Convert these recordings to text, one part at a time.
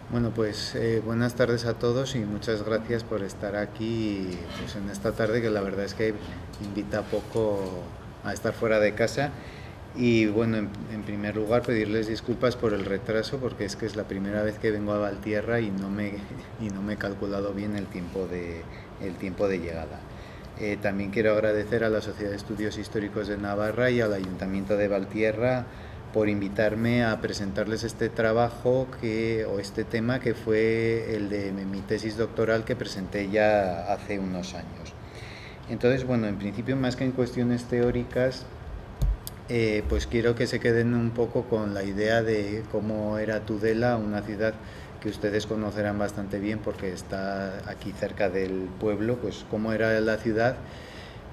Bueno, pues buenas tardes a todos y muchas gracias por estar aquí pues, en esta tarde que la verdad es que invita poco a estar fuera de casa. Y bueno, en primer lugar pedirles disculpas por el retraso porque es que es la primera vez que vengo a Valtierra y y no me he calculado bien el tiempo de llegada. También quiero agradecer a la Sociedad de Estudios Históricos de Navarra y al Ayuntamiento de Valtierra por invitarme a presentarles este trabajo o este tema que fue el de mi tesis doctoral que presenté ya hace unos años. Entonces, bueno, en principio más que en cuestiones teóricas, pues quiero que se queden un poco con la idea de cómo era Tudela, una ciudad que ustedes conocerán bastante bien porque está aquí cerca del pueblo, pues cómo era la ciudad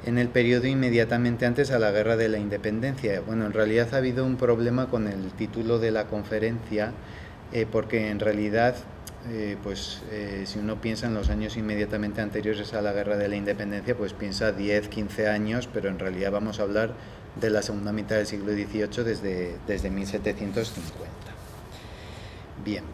en el periodo inmediatamente antes a la Guerra de la Independencia. Bueno, en realidad ha habido un problema con el título de la conferencia, porque en realidad, si uno piensa en los años inmediatamente anteriores a la Guerra de la Independencia, pues piensa 10, 15 años, pero en realidad vamos a hablar de la segunda mitad del siglo XVIII desde 1750. Bien,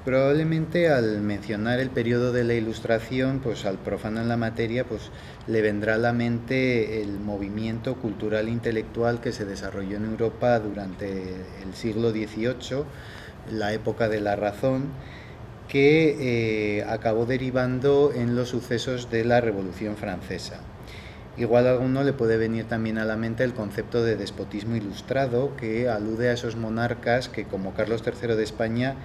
probablemente al mencionar el periodo de la Ilustración, pues al profano en la materia, pues le vendrá a la mente el movimiento cultural e intelectual que se desarrolló en Europa durante el siglo XVIII, la época de la razón, que acabó derivando en los sucesos de la Revolución Francesa. Igual a alguno le puede venir también a la mente el concepto de despotismo ilustrado, que alude a esos monarcas que, como Carlos III de España,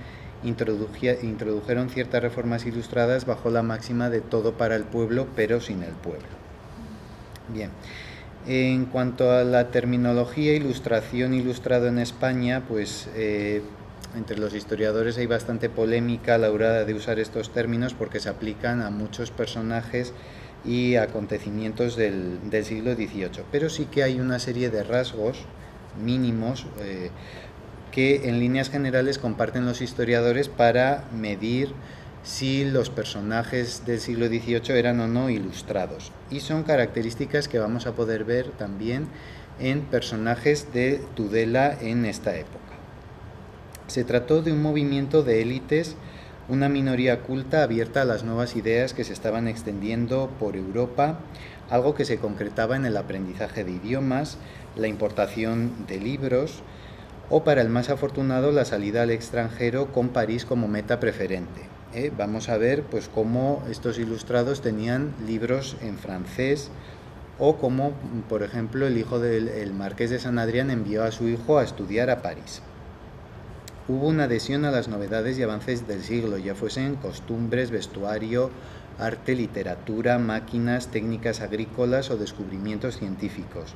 introdujeron ciertas reformas ilustradas bajo la máxima de todo para el pueblo, pero sin el pueblo. Bien, en cuanto a la terminología ilustración, ilustrado en España, pues entre los historiadores hay bastante polémica a la hora de usar estos términos porque se aplican a muchos personajes y acontecimientos del siglo XVIII, pero sí que hay una serie de rasgos mínimos que en líneas generales comparten los historiadores para medir si los personajes del siglo XVIII eran o no ilustrados. Y son características que vamos a poder ver también en personajes de Tudela en esta época. Se trató de un movimiento de élites, una minoría culta abierta a las nuevas ideas que se estaban extendiendo por Europa, algo que se concretaba en el aprendizaje de idiomas, la importación de libros o, para el más afortunado, la salida al extranjero con París como meta preferente. Vamos a ver pues cómo estos ilustrados tenían libros en francés o cómo, por ejemplo, el hijo del marqués de San Adrián envió a su hijo a estudiar a París. Hubo una adhesión a las novedades y avances del siglo, ya fuesen costumbres, vestuario, arte, literatura, máquinas, técnicas agrícolas o descubrimientos científicos.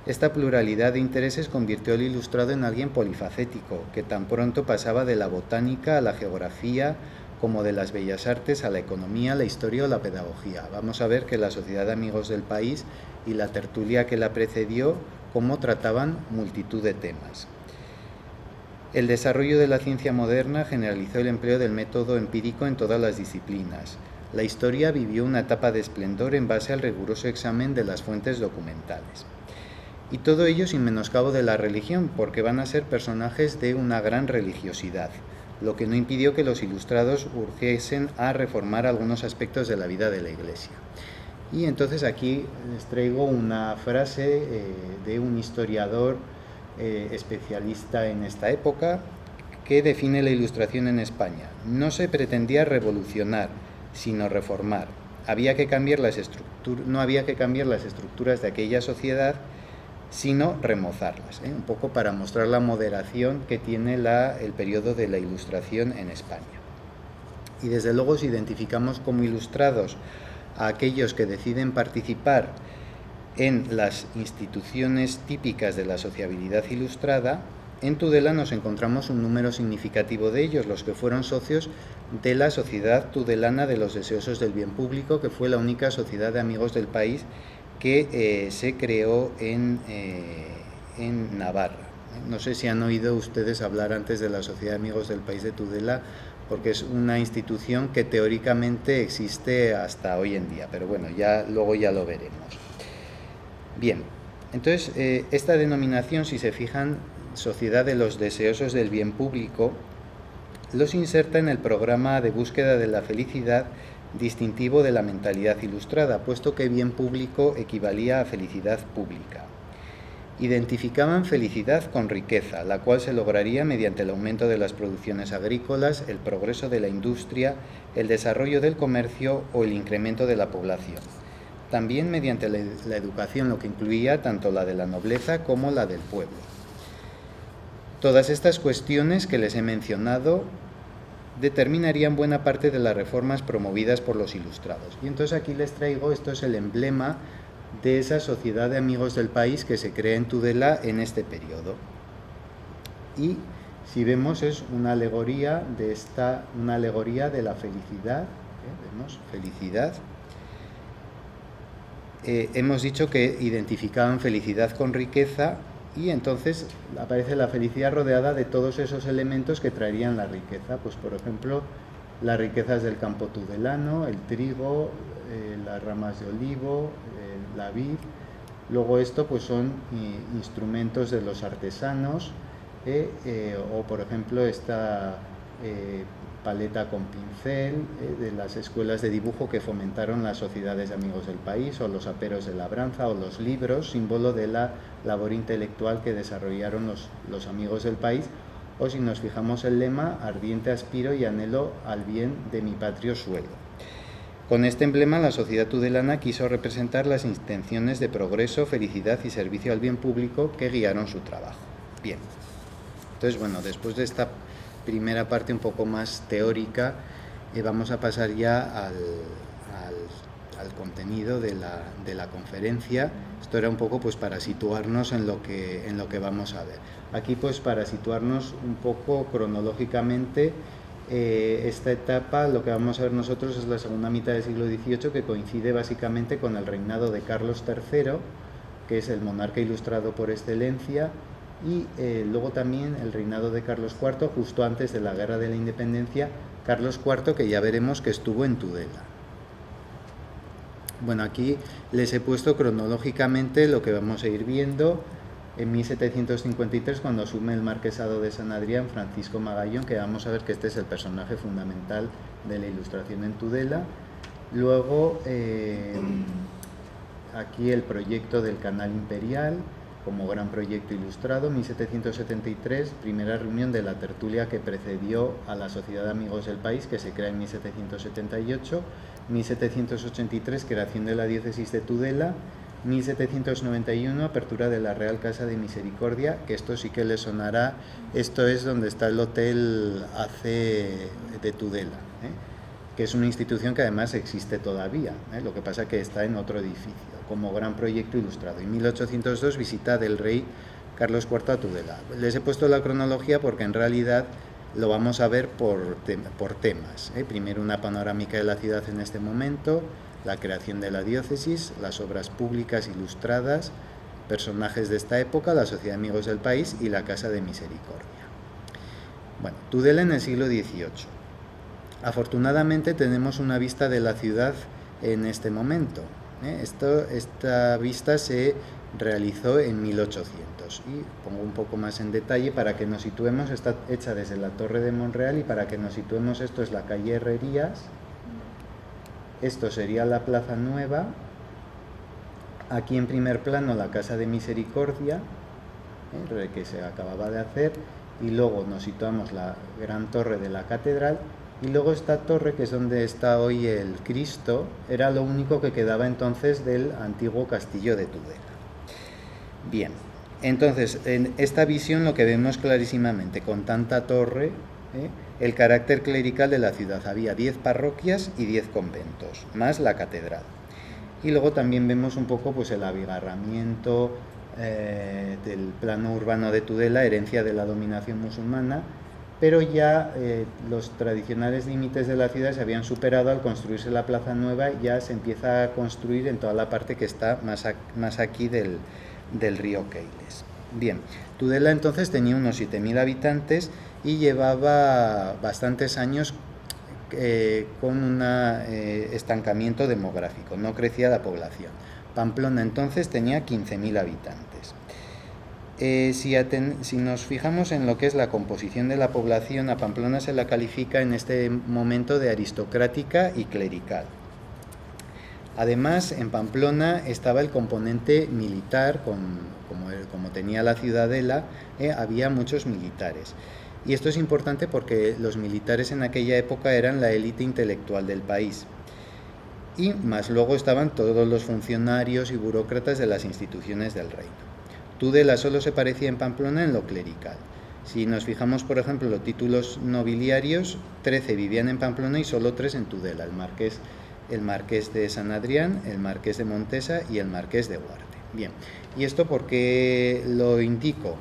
Esta pluralidad de intereses convirtió al ilustrado en alguien polifacético, que tan pronto pasaba de la botánica a la geografía, como de las bellas artes a la economía, la historia o la pedagogía. Vamos a ver que la Sociedad de Amigos del País y la tertulia que la precedió, cómo trataban multitud de temas. El desarrollo de la ciencia moderna generalizó el empleo del método empírico en todas las disciplinas. La historia vivió una etapa de esplendor en base al riguroso examen de las fuentes documentales. Y todo ello sin menoscabo de la religión, porque van a ser personajes de una gran religiosidad, lo que no impidió que los ilustrados urgiesen a reformar algunos aspectos de la vida de la Iglesia. Y entonces aquí les traigo una frase de un historiador especialista en esta época, que define la Ilustración en España. No se pretendía revolucionar, sino reformar. No había que cambiar las estructuras de aquella sociedad, sino remozarlas, un poco para mostrar la moderación que tiene el periodo de la Ilustración en España. Y desde luego, si identificamos como ilustrados a aquellos que deciden participar en las instituciones típicas de la sociabilidad ilustrada, en Tudela nos encontramos un número significativo de ellos, los que fueron socios de la Sociedad Tudelana de los Deseosos del Bien Público, que fue la única sociedad de amigos del país que se creó en Navarra. No sé si han oído ustedes hablar antes de la Sociedad de Amigos del País de Tudela, porque es una institución que teóricamente existe hasta hoy en día, pero bueno, luego ya lo veremos. Bien, entonces esta denominación, si se fijan, Sociedad de los Deseosos del Bien Público, los inserta en el programa de búsqueda de la felicidad distintivo de la mentalidad ilustrada, puesto que bien público equivalía a felicidad pública. Identificaban felicidad con riqueza, la cual se lograría mediante el aumento de las producciones agrícolas, el progreso de la industria, el desarrollo del comercio o el incremento de la población. También mediante la educación, lo que incluía tanto la de la nobleza como la del pueblo. Todas estas cuestiones que les he mencionado determinarían buena parte de las reformas promovidas por los ilustrados. Y entonces aquí les traigo, esto es el emblema de esa sociedad de amigos del país que se crea en Tudela en este periodo. Y si vemos es una alegoría de la felicidad. Vemos felicidad. Hemos dicho que identificaban felicidad con riqueza y entonces aparece la felicidad rodeada de todos esos elementos que traerían la riqueza. Pues por ejemplo, las riquezas del campo tudelano, el trigo, las ramas de olivo, la vid. Luego esto pues son instrumentos de los artesanos, o por ejemplo esta paleta con pincel de las escuelas de dibujo que fomentaron las sociedades de amigos del país, o los aperos de labranza, o los libros, símbolo de la labor intelectual que desarrollaron los amigos del país. O si nos fijamos el lema, ardiente aspiro y anhelo al bien de mi patrio suelo. Con este emblema la sociedad tudelana quiso representar las intenciones de progreso, felicidad y servicio al bien público que guiaron su trabajo. Bien, entonces bueno, después de esta primera parte un poco más teórica, vamos a pasar ya al contenido de la conferencia. Esto era un poco pues para situarnos en lo que vamos a ver. Aquí pues para situarnos un poco cronológicamente, esta etapa, lo que vamos a ver nosotros es la segunda mitad del siglo XVIII, que coincide básicamente con el reinado de Carlos III, que es el monarca ilustrado por excelencia, y luego también el reinado de Carlos IV, justo antes de la Guerra de la Independencia. Carlos IV, que ya veremos que estuvo en Tudela. Bueno, aquí les he puesto cronológicamente lo que vamos a ir viendo. En 1753, cuando asume el marquesado de San Adrián Francisco Magallón, que vamos a ver que este es el personaje fundamental de la ilustración en Tudela. Luego, aquí el proyecto del Canal Imperial como gran proyecto ilustrado. 1773, primera reunión de la tertulia que precedió a la Sociedad de Amigos del País, que se crea en 1778. 1783, creación de la diócesis de Tudela. 1791, apertura de la Real Casa de Misericordia, que esto sí que les sonará. Esto es donde está el Hotel AC de Tudela, que es una institución que además existe todavía, lo que pasa que está en otro edificio, como gran proyecto ilustrado. En 1802, visita del rey Carlos IV a Tudela. Les he puesto la cronología porque en realidad lo vamos a ver por temas. Primero una panorámica de la ciudad en este momento, la creación de la diócesis, las obras públicas ilustradas, personajes de esta época, la Sociedad de Amigos del País y la Casa de Misericordia. Bueno, Tudela en el siglo XVIII. Afortunadamente tenemos una vista de la ciudad en este momento. Esta vista se realizó en 1800 y pongo un poco más en detalle para que nos situemos. Está hecha desde la Torre de Monreal y para que nos situemos, esto es la calle Herrerías. Esto sería la Plaza Nueva, aquí en primer plano la Casa de Misericordia, que se acababa de hacer, y luego nos situamos la gran torre de la catedral, y luego esta torre, que es donde está hoy el Cristo, era lo único que quedaba entonces del antiguo castillo de Tudela. Bien, entonces en esta visión lo que vemos clarísimamente, con tanta torre, el carácter clerical de la ciudad. Había 10 parroquias y 10 conventos, más la catedral. Y luego también vemos un poco pues el abigarramiento del plano urbano de Tudela, herencia de la dominación musulmana, pero ya los tradicionales límites de la ciudad se habían superado al construirse la Plaza Nueva. Ya se empieza a construir en toda la parte que está más aquí del río Keiles. Bien, Tudela entonces tenía unos 7.000 habitantes y llevaba bastantes años con un estancamiento demográfico, no crecía la población. Pamplona entonces tenía 15.000 habitantes. Bien, Tudela entonces tenía unos 7.000 habitantes y llevaba bastantes años con un estancamiento demográfico, no crecía la población. Pamplona entonces tenía 15.000 habitantes. Bien, Tudela entonces tenía 15.000 habitantes y llevaba bastantes años con un estancamiento demográfico, no crecía la población. Si nos fijamos en lo que es la composición de la población, a Pamplona se la califica en este momento de aristocrática y clerical. Además, en Pamplona estaba el componente militar, como tenía la ciudadela, había muchos militares. Y esto es importante porque los militares en aquella época eran la élite intelectual del país. Y más luego estaban todos los funcionarios y burócratas de las instituciones del reino. Tudela solo se parecía en Pamplona en lo clerical. Si nos fijamos, por ejemplo, los títulos nobiliarios, 13 vivían en Pamplona y solo 3 en Tudela: el marqués de San Adrián, el marqués de Montesa y el marqués de Huarte. Bien, ¿y esto por qué lo indico?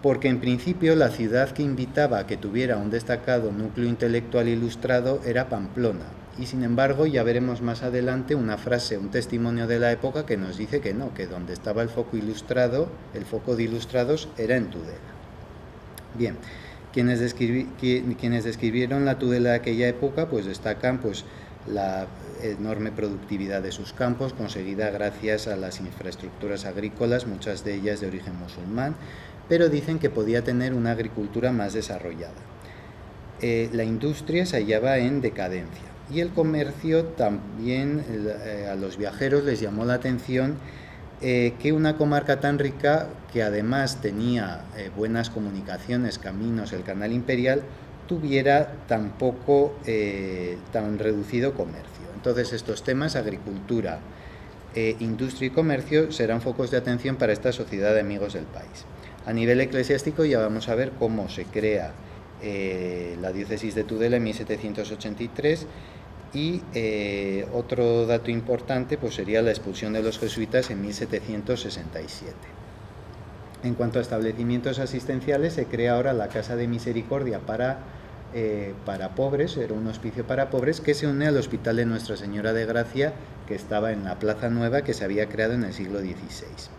Porque en principio la ciudad que invitaba a que tuviera un destacado núcleo intelectual ilustrado era Pamplona, y sin embargo ya veremos más adelante una frase, un testimonio de la época que nos dice que no, que donde estaba el foco ilustrado, el foco de ilustrados era en Tudela. Bien, quienes describieron la Tudela de aquella época pues destacan pues la enorme productividad de sus campos, conseguida gracias a las infraestructuras agrícolas, muchas de ellas de origen musulmán, pero dicen que podía tener una agricultura más desarrollada. La industria se hallaba en decadencia y el comercio también. A los viajeros les llamó la atención que una comarca tan rica, que además tenía buenas comunicaciones, caminos, el canal imperial, tuviera tan reducido comercio. Entonces estos temas, agricultura, industria y comercio, serán focos de atención para esta sociedad de amigos del país. A nivel eclesiástico ya vamos a ver cómo se crea la diócesis de Tudela en 1783 y otro dato importante pues sería la expulsión de los jesuitas en 1767. En cuanto a establecimientos asistenciales, se crea ahora la Casa de Misericordia para pobres, era un hospicio para pobres que se une al Hospital de Nuestra Señora de Gracia, que estaba en la Plaza Nueva, que se había creado en el siglo XVI.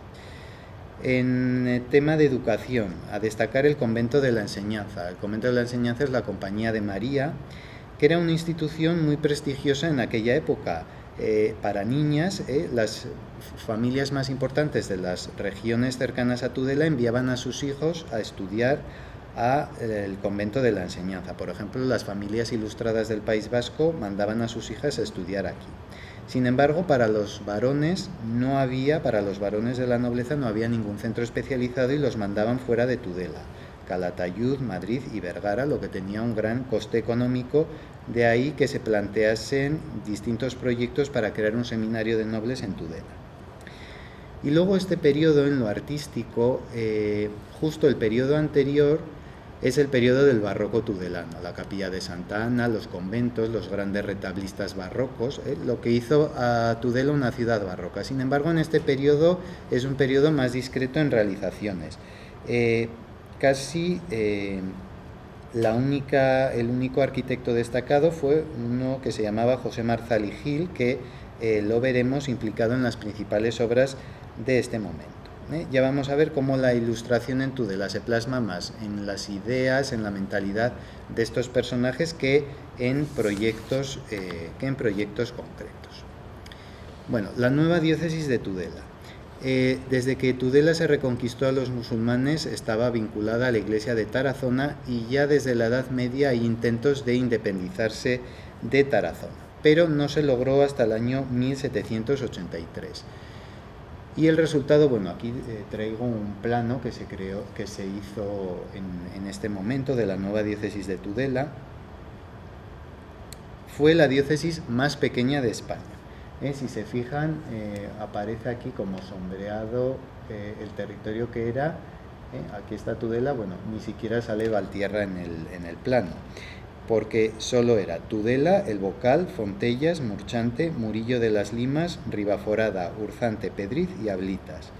En el tema de educación, a destacar el Convento de la Enseñanza. El Convento de la Enseñanza es la Compañía de María, que era una institución muy prestigiosa en aquella época. Para niñas, las familias más importantes de las regiones cercanas a Tudela enviaban a sus hijos a estudiar al Convento de la Enseñanza. Por ejemplo, las familias ilustradas del País Vasco mandaban a sus hijas a estudiar aquí. Sin embargo, para los varones de la nobleza no había ningún centro especializado y los mandaban fuera de Tudela: Calatayud, Madrid y Vergara, lo que tenía un gran coste económico. De ahí que se planteasen distintos proyectos para crear un seminario de nobles en Tudela. Y luego este periodo en lo artístico, justo el periodo anterior es el periodo del barroco tudelano: la capilla de Santa Ana, los conventos, los grandes retablistas barrocos, lo que hizo a Tudela una ciudad barroca. Sin embargo, en este periodo es un periodo más discreto en realizaciones. El único arquitecto destacado fue uno que se llamaba José Marzal y Gil, que lo veremos implicado en las principales obras de este momento. Ya vamos a ver cómo la ilustración en Tudela se plasma más en las ideas, en la mentalidad de estos personajes que en proyectos concretos. Bueno, la nueva diócesis de Tudela. Desde que Tudela se reconquistó a los musulmanes, estaba vinculada a la iglesia de Tarazona, y ya desde la Edad Media hay intentos de independizarse de Tarazona, pero no se logró hasta el año 1783. Y el resultado, bueno, aquí traigo un plano que se hizo en este momento de la nueva diócesis de Tudela. Fue la diócesis más pequeña de España. Si se fijan, aparece aquí como sombreado el territorio que era. Aquí está Tudela, bueno, ni siquiera sale Valtierra en el plano, porque solo era Tudela, El Bocal, Fontellas, Murchante, Murillo de las Limas, Ribaforada, Urzante, Pedriz y Ablitas.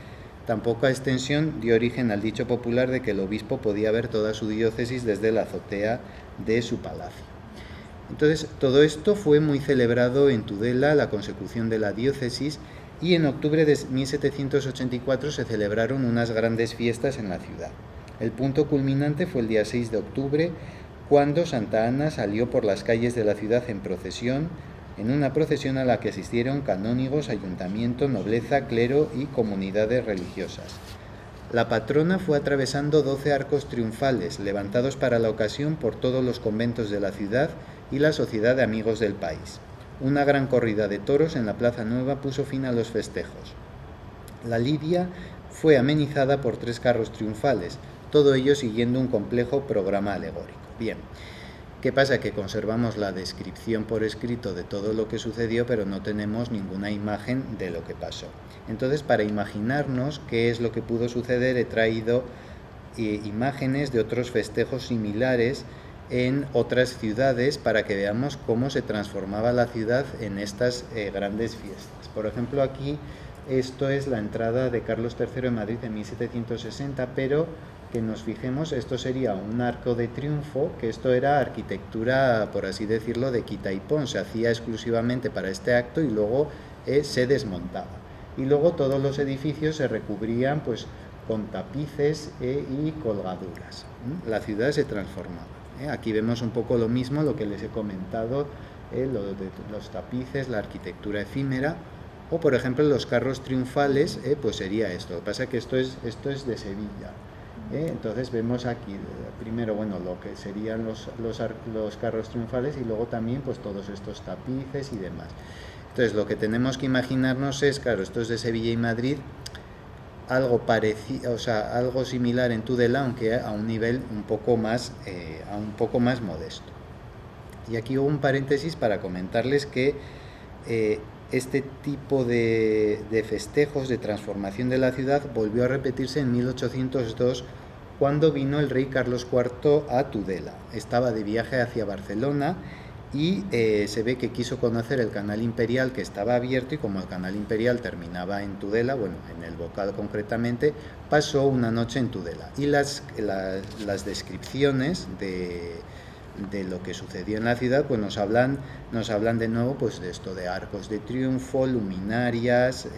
Tan poca extensión dio origen al dicho popular de que el obispo podía ver toda su diócesis desde la azotea de su palacio. Entonces, todo esto fue muy celebrado en Tudela, la consecución de la diócesis, y en octubre de 1784 se celebraron unas grandes fiestas en la ciudad. El punto culminante fue el día 6 de octubre, cuando Santa Ana salió por las calles de la ciudad en una procesión a la que asistieron canónigos, ayuntamiento, nobleza, clero y comunidades religiosas. La patrona fue atravesando 12 arcos triunfales, levantados para la ocasión por todos los conventos de la ciudad y la sociedad de amigos del país. Una gran corrida de toros en la Plaza Nueva puso fin a los festejos. La lidia fue amenizada por 3 carros triunfales, todo ello siguiendo un complejo programa alegórico. Bien, ¿qué pasa? Que conservamos la descripción por escrito de todo lo que sucedió, pero no tenemos ninguna imagen de lo que pasó. Entonces, para imaginarnos qué es lo que pudo suceder, he traído imágenes de otros festejos similares en otras ciudades para que veamos cómo se transformaba la ciudad en estas grandes fiestas. Por ejemplo, aquí esto es la entrada de Carlos III en Madrid en 1760, pero que nos fijemos, esto sería un arco de triunfo, que esto era arquitectura, por así decirlo, de quita y pon, se hacía exclusivamente para este acto y luego se desmontaba. Y luego todos los edificios se recubrían pues con tapices y colgaduras. La ciudad se transformaba. Aquí vemos un poco lo mismo, lo que les he comentado, lo de los tapices, la arquitectura efímera, o por ejemplo los carros triunfales, pues sería esto. Lo que pasa es que esto es de Sevilla. Entonces vemos aquí primero, bueno, lo que serían los carros triunfales y luego también pues todos estos tapices y demás. Entonces lo que tenemos que imaginarnos es, claro, esto es de Sevilla y Madrid, algo parecido, o sea, algo similar en Tudela, aunque a un nivel un poco más modesto. Y aquí hubo un paréntesis para comentarles que este tipo de festejos de transformación de la ciudad volvió a repetirse en 1802 cuando vino el rey Carlos IV a Tudela. Estaba de viaje hacia Barcelona y se ve que quiso conocer el canal imperial que estaba abierto, y como el canal imperial terminaba en Tudela, bueno, en el Bocal concretamente, pasó una noche en Tudela. Y las descripciones de lo que sucedió en la ciudad pues nos hablan de nuevo pues de esto, de arcos de triunfo, luminarias,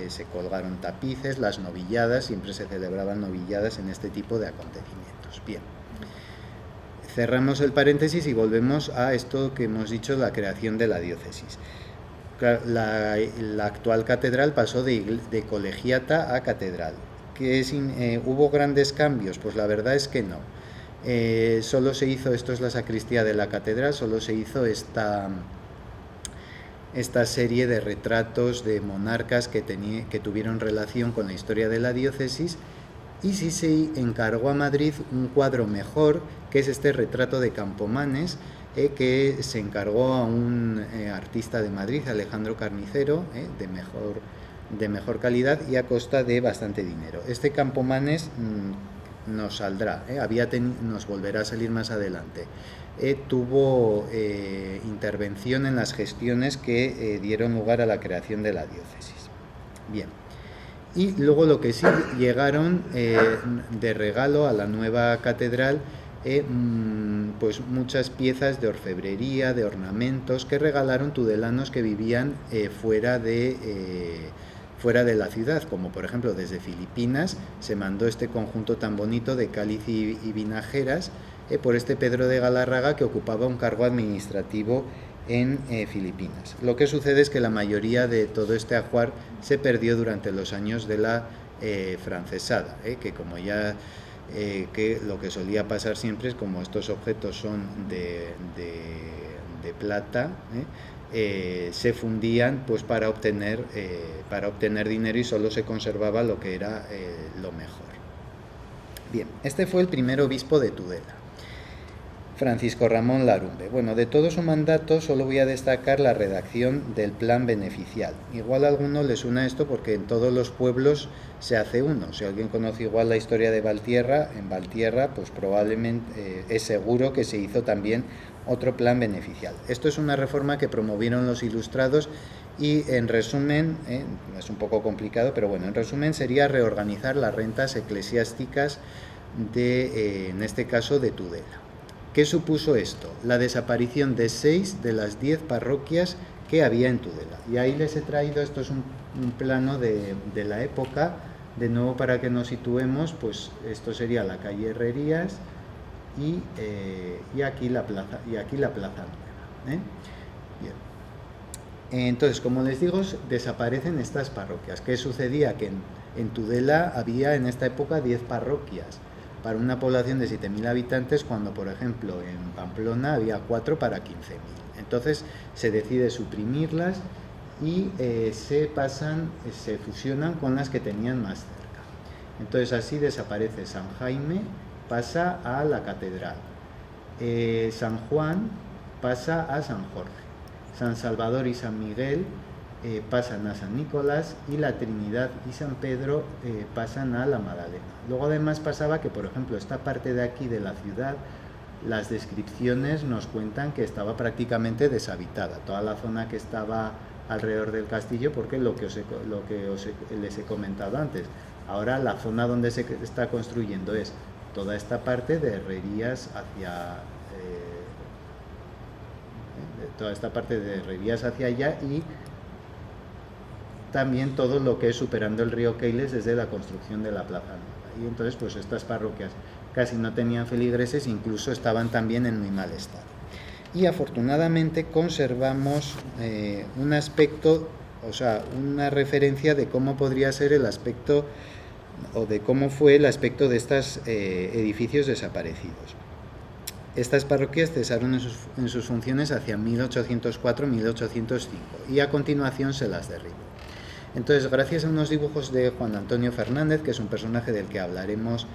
se colgaron tapices, las novilladas, siempre se celebraban novilladas en este tipo de acontecimientos. Bien, cerramos el paréntesis y volvemos a esto que hemos dicho, la creación de la diócesis. La actual catedral pasó de colegiata a catedral. ¿Hubo grandes cambios? Pues la verdad es que no. Solo se hizo, esto es la sacristía de la catedral, solo se hizo esta serie de retratos de monarcas que tuvieron relación con la historia de la diócesis, y sí se encargó a Madrid un cuadro mejor, que es este retrato de Campomanes, que se encargó a un artista de Madrid, Alejandro Carnicero, de mejor calidad y a costa de bastante dinero. Este Campomanes nos saldrá, nos volverá a salir más adelante. Tuvo intervención en las gestiones que dieron lugar a la creación de la diócesis. Bien, y luego lo que sí llegaron de regalo a la nueva catedral, pues muchas piezas de orfebrería, de ornamentos que regalaron tudelanos que vivían fuera de la ciudad, como por ejemplo desde Filipinas se mandó este conjunto tan bonito de cáliz y vinajeras por este Pedro de Galarraga, que ocupaba un cargo administrativo en Filipinas. Lo que sucede es que la mayoría de todo este ajuar se perdió durante los años de la francesada, que como ya que lo que solía pasar siempre es, como estos objetos son de plata, se fundían pues para obtener dinero, y solo se conservaba lo que era lo mejor. Bien, este fue el primer obispo de Tudela, Francisco Ramón Larumbe. Bueno, de todo su mandato solo voy a destacar la redacción del plan beneficial. Igual a alguno le suena esto porque en todos los pueblos se hace uno. Si alguien conoce igual la historia de Valtierra, en Valtierra pues probablemente es seguro que se hizo también otro plan beneficial. Esto es una reforma que promovieron los ilustrados y, en resumen, es un poco complicado, pero bueno, en resumen sería reorganizar las rentas eclesiásticas en este caso de Tudela. ¿Qué supuso esto? La desaparición de 6 de las 10 parroquias que había en Tudela. Y ahí les he traído, esto es un plano de la época, de nuevo para que nos situemos, pues esto sería la calle Herrerías y aquí la plaza Nueva. Bien. Entonces, como les digo, desaparecen estas parroquias. ¿Qué sucedía? Que en Tudela había en esta época 10 parroquias para una población de 7.000 habitantes, cuando por ejemplo en Pamplona había 4 para 15.000. Entonces se decide suprimirlas y se fusionan con las que tenían más cerca. Entonces así desaparece San Jaime, pasa a la catedral. San Juan pasa a San Jorge. San Salvador y San Miguel pasan a San Nicolás, y la Trinidad y San Pedro pasan a la Magdalena. Luego además pasaba que, por ejemplo, esta parte de aquí de la ciudad, las descripciones nos cuentan que estaba prácticamente deshabitada, toda la zona que estaba alrededor del castillo, porque les he comentado antes. Ahora la zona donde se está construyendo es toda esta parte de Herrerías hacia allá, y también todo lo que es superando el río Keiles desde la construcción de la Plaza Nueva. Y entonces pues estas parroquias casi no tenían feligreses, incluso estaban también en muy mal estado. Y afortunadamente conservamos un aspecto, o sea, una referencia de cómo podría ser el aspecto, o de cómo fue el aspecto de estos edificios desaparecidos. Estas parroquias cesaron en sus funciones hacia 1804-1805 y a continuación se las derribó. Entonces, gracias a unos dibujos de Juan Antonio Fernández, que es un personaje del que hablaremos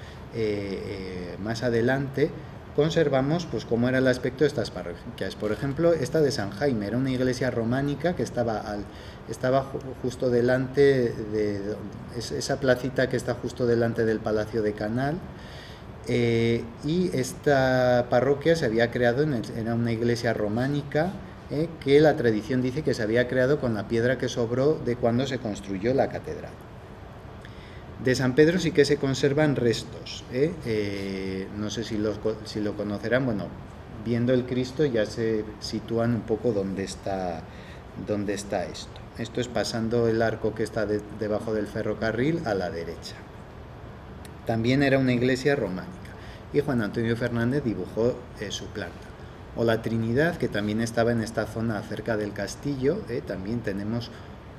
más adelante, conservamos pues cómo era el aspecto de estas parroquias. Por ejemplo, esta de San Jaime era una iglesia románica que estaba justo delante de esa placita que está justo delante del Palacio de Canal. Y esta parroquia se había creado, era una iglesia románica, que la tradición dice que se había creado con la piedra que sobró de cuando se construyó la catedral. De San Pedro sí que se conservan restos, no sé si lo conocerán. Bueno, viendo el Cristo ya se sitúan un poco dónde está esto. Esto es pasando el arco que está debajo del ferrocarril a la derecha. También era una iglesia románica, y Juan Antonio Fernández dibujó su planta. O la Trinidad, que también estaba en esta zona cerca del castillo, también tenemos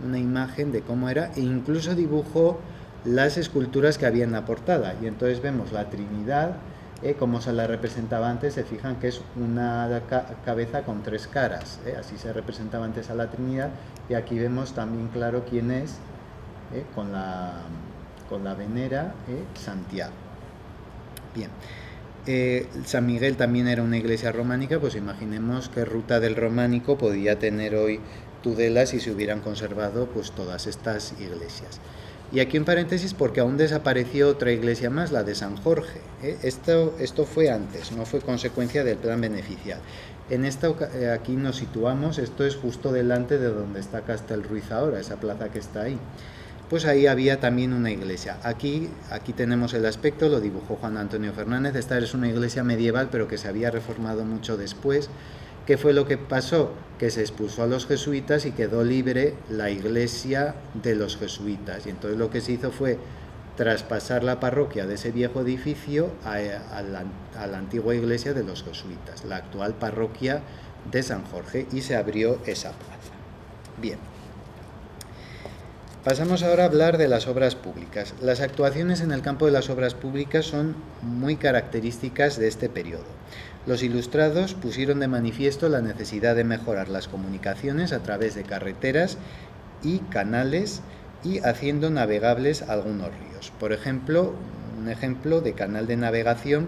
una imagen de cómo era, e incluso dibujó las esculturas que había en la portada. Y entonces vemos la Trinidad, como se la representaba antes. Se fijan que es una cabeza con 3 caras, así se representaba antes a la Trinidad, y aquí vemos también claro quién es, con la venera, Santiago. Bien. San Miguel también era una iglesia románica, pues imaginemos qué ruta del románico podía tener hoy Tudela si se hubieran conservado pues todas estas iglesias. Y aquí en paréntesis, porque aún desapareció otra iglesia más, la de San Jorge. Esto fue antes, no fue consecuencia del plan beneficial. Aquí nos situamos, esto es justo delante de donde está Castelruiz ahora, esa plaza que está ahí. Pues ahí había también una iglesia. Aquí tenemos el aspecto, lo dibujó Juan Antonio Fernández. Esta es una iglesia medieval, pero que se había reformado mucho después. ¿Qué fue lo que pasó? Que se expulsó a los jesuitas y quedó libre la iglesia de los jesuitas. Y entonces lo que se hizo fue traspasar la parroquia de ese viejo edificio a la antigua iglesia de los jesuitas, la actual parroquia de San Jorge, y se abrió esa plaza. Bien. Pasamos ahora a hablar de las obras públicas. Las actuaciones en el campo de las obras públicas son muy características de este periodo. Los ilustrados pusieron de manifiesto la necesidad de mejorar las comunicaciones a través de carreteras y canales, y haciendo navegables algunos ríos. Por ejemplo, un ejemplo de canal de navegación